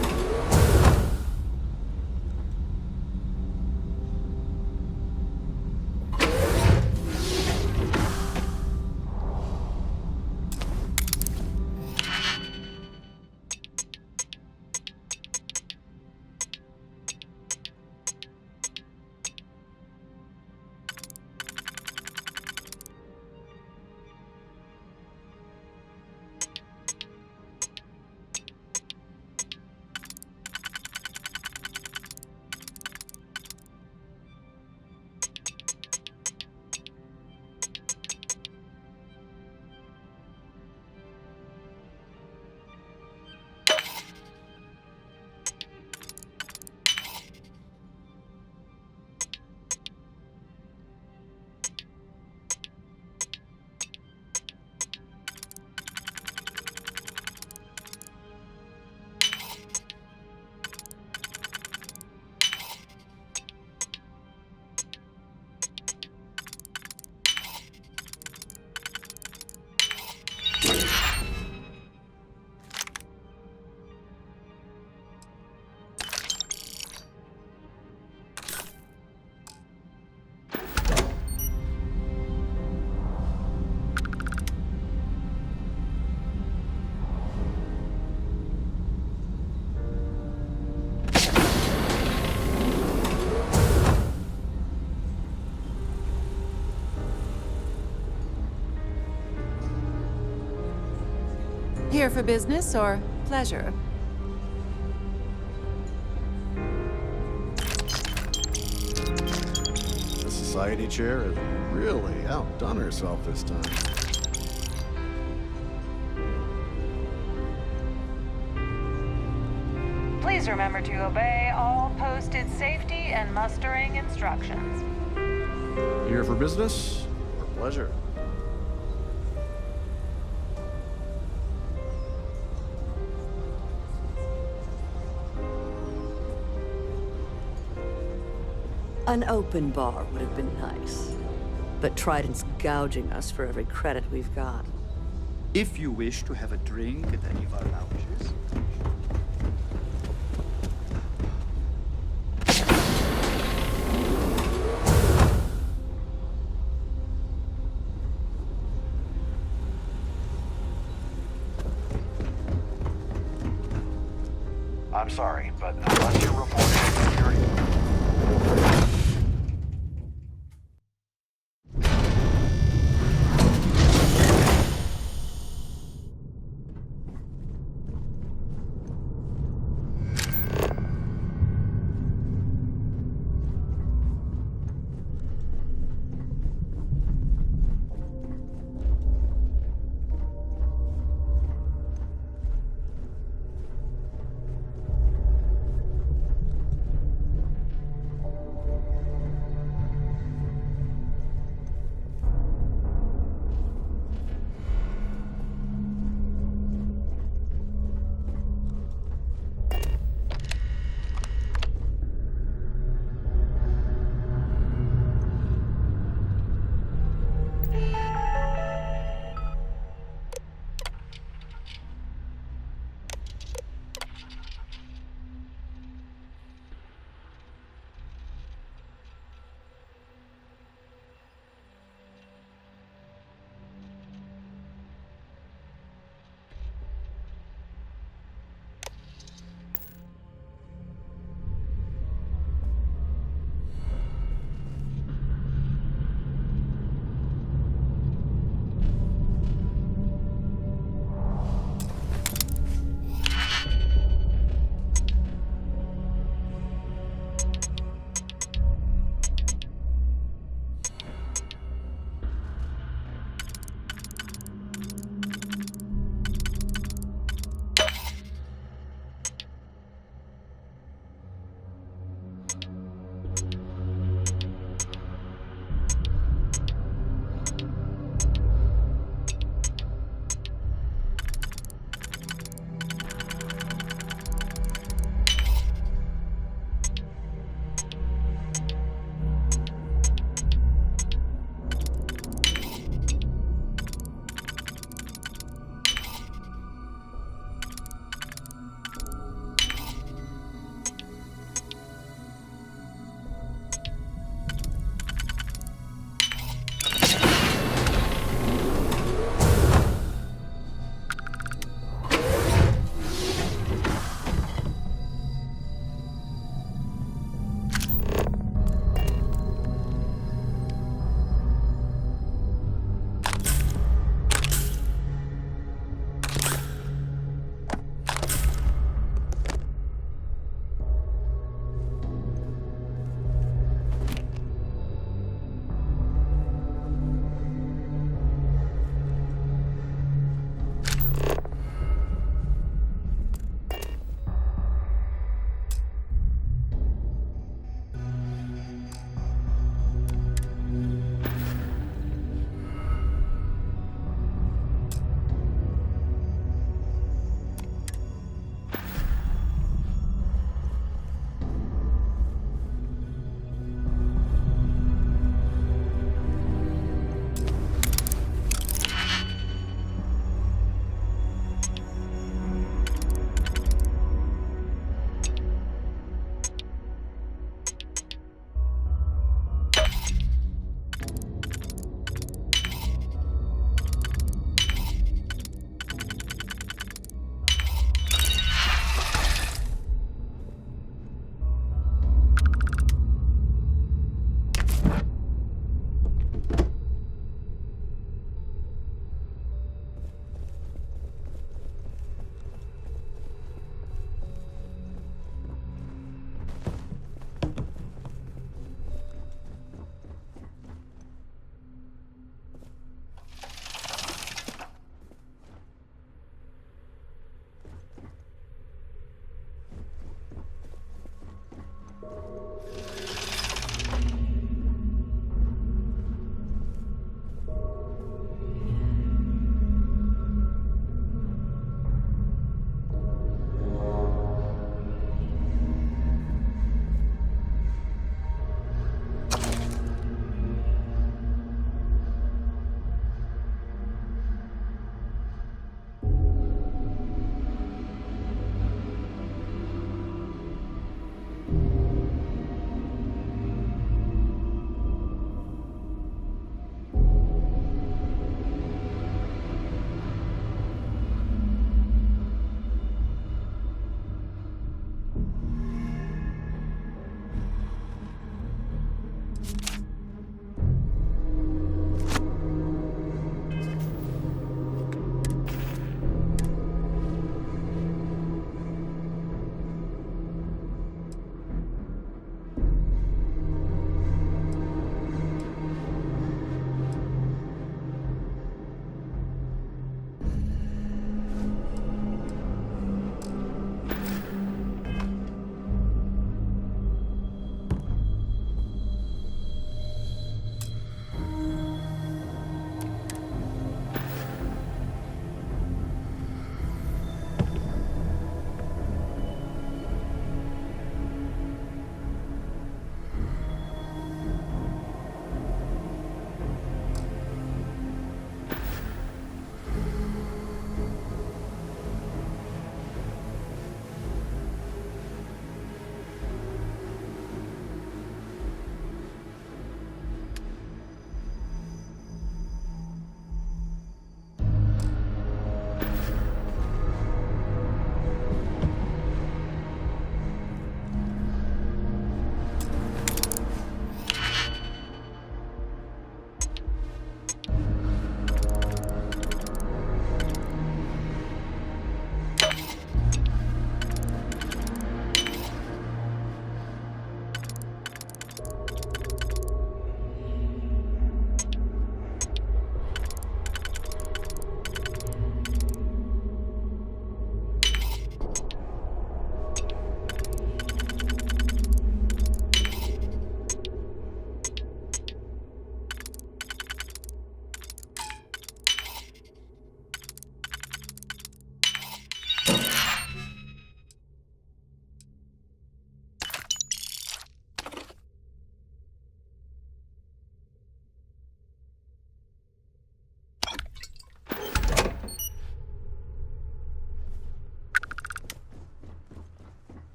Here for business or pleasure? The society chair has really outdone herself this time. Please remember to obey all posted safety and mustering instructions. Here for business or pleasure? An open bar would have been nice. But Trident's gouging us for every credit we've got. If you wish to have a drink at any of our lounges. I'm sorry, but unless you're reporting security...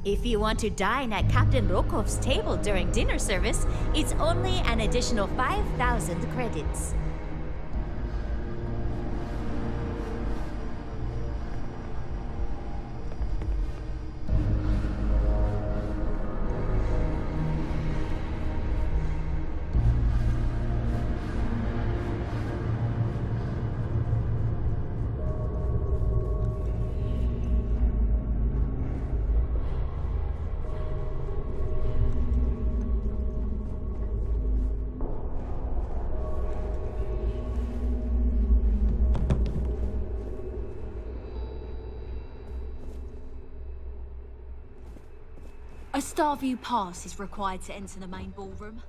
If you want to dine at Captain Rokov's table during dinner service, it's only an additional 5,000 credits. A Starview pass is required to enter the main ballroom.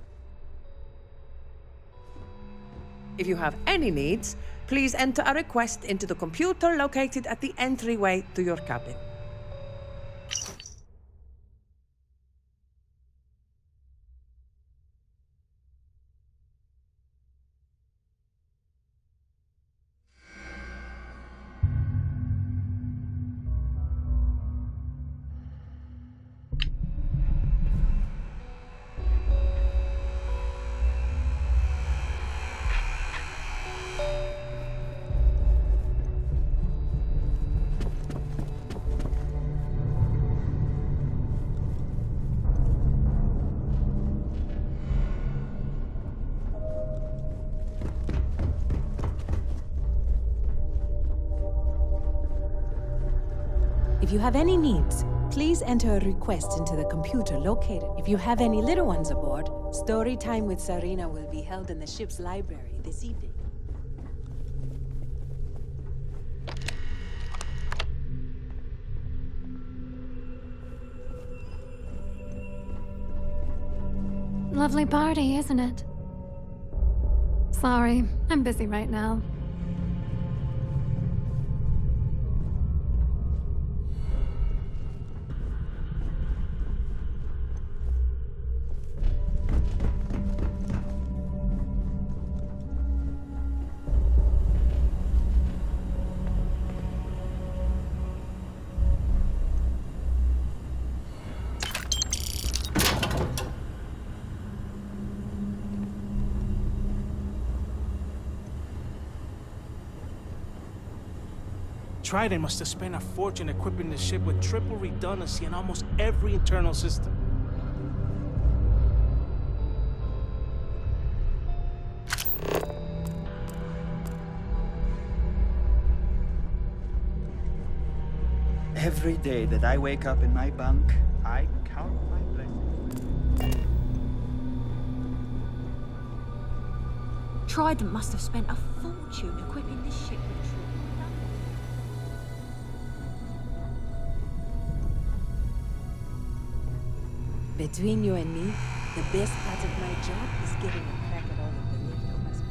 If you have any needs, please enter a request into the computer located at the entryway to your cabin. If you have any needs, please enter a request into the computer located. If you have any little ones aboard, story time with Serena will be held in the ship's library this evening. Lovely party, isn't it? Sorry, I'm busy right now. Trident must have spent a fortune equipping the ship with triple redundancy in almost every internal system. Every day that I wake up in my bunk, I count my blessings. Trident must have spent a fortune equipping this ship with triple. Between you and me, the best part of my job is getting a crack at all of the little husbands.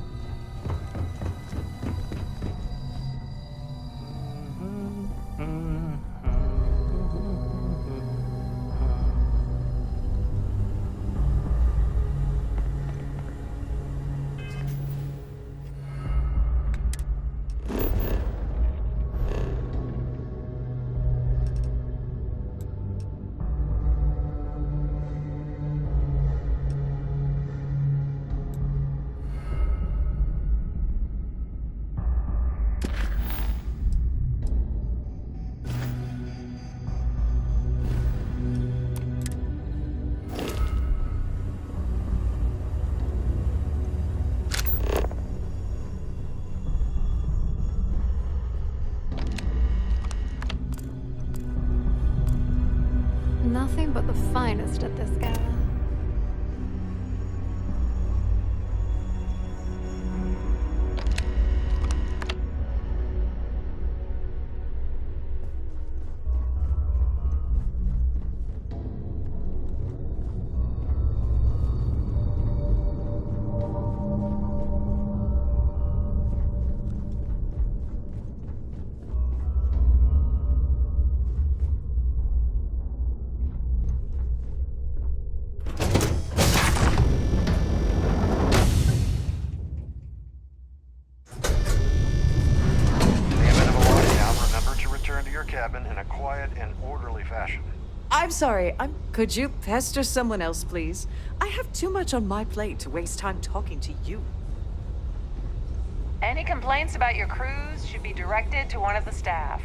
Nothing but the finest at this gala. Cabin in a quiet and orderly fashion. I'm sorry. Could you pester someone else, please? I have too much on my plate to waste time talking to you. Any complaints about your cruise should be directed to one of the staff.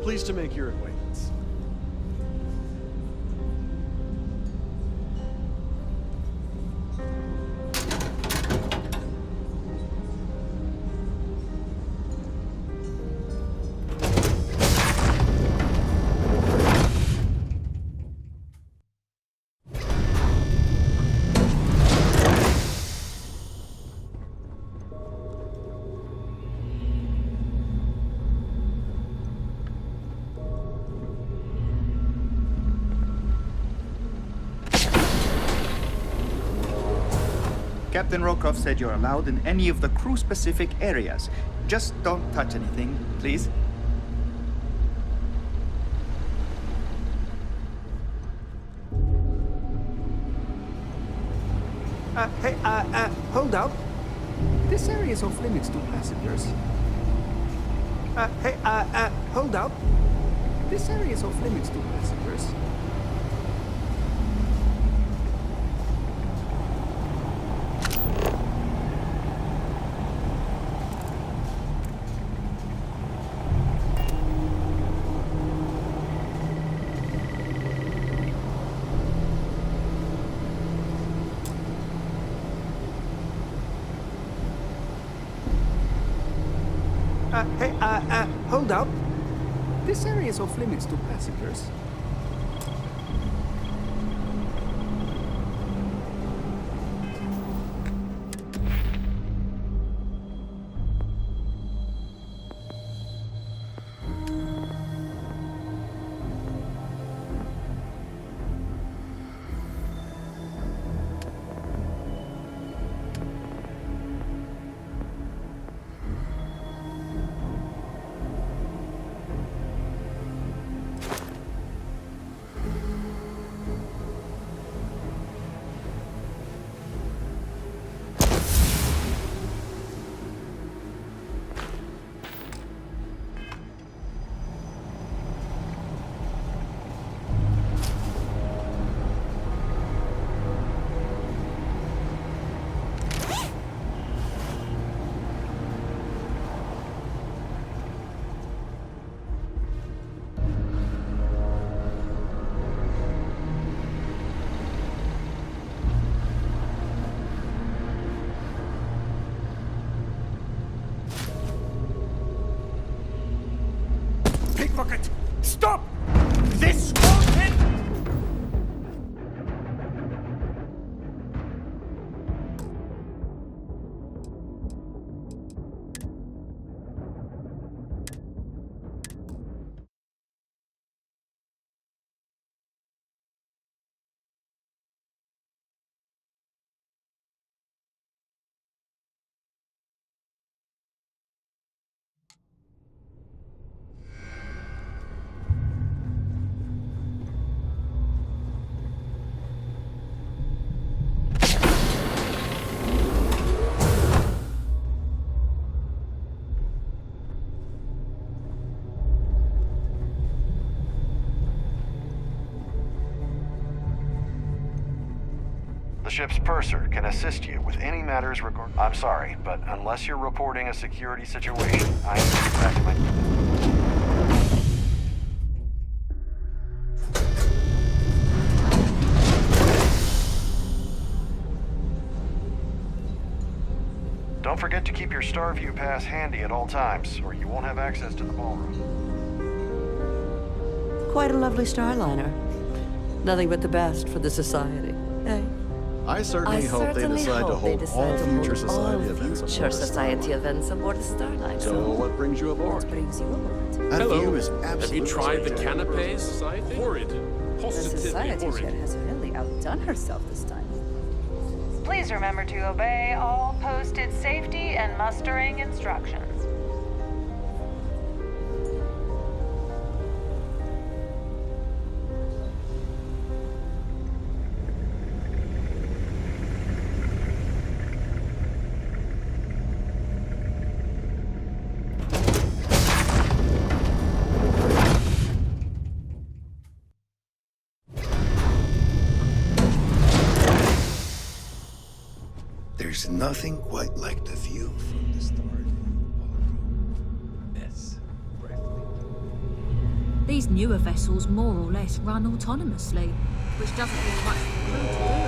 Pleased to make your acquaintance. Captain Rokoff said you're allowed in any of the crew-specific areas. Just don't touch anything, please. Hold up. This area is off limits to passengers. Hold up. This area is off limits to passengers. Hold up. This area is off limits to passengers. Pickpocket! Stop! This won't hit! The ship's purser can assist you with any matters regarding... I'm sorry, but unless you're reporting a security situation, I need to get back to my... Don't forget to keep your Starview pass handy at all times, or you won't have access to the ballroom. Quite a lovely starliner. Nothing but the best for the society, eh? I certainly hope they decide to hold all future society events Future society events aboard the Starliner. So what brings you aboard? What brings you aboard? That view is Have you absolutely tried the spectacular. canapes? Horrid. The Positively society horrid. chair has really outdone herself this time. Please remember to obey all posted safety and mustering instructions. There's nothing quite like the view from the start. These newer vessels more or less run autonomously, which doesn't leave much for the crew to do.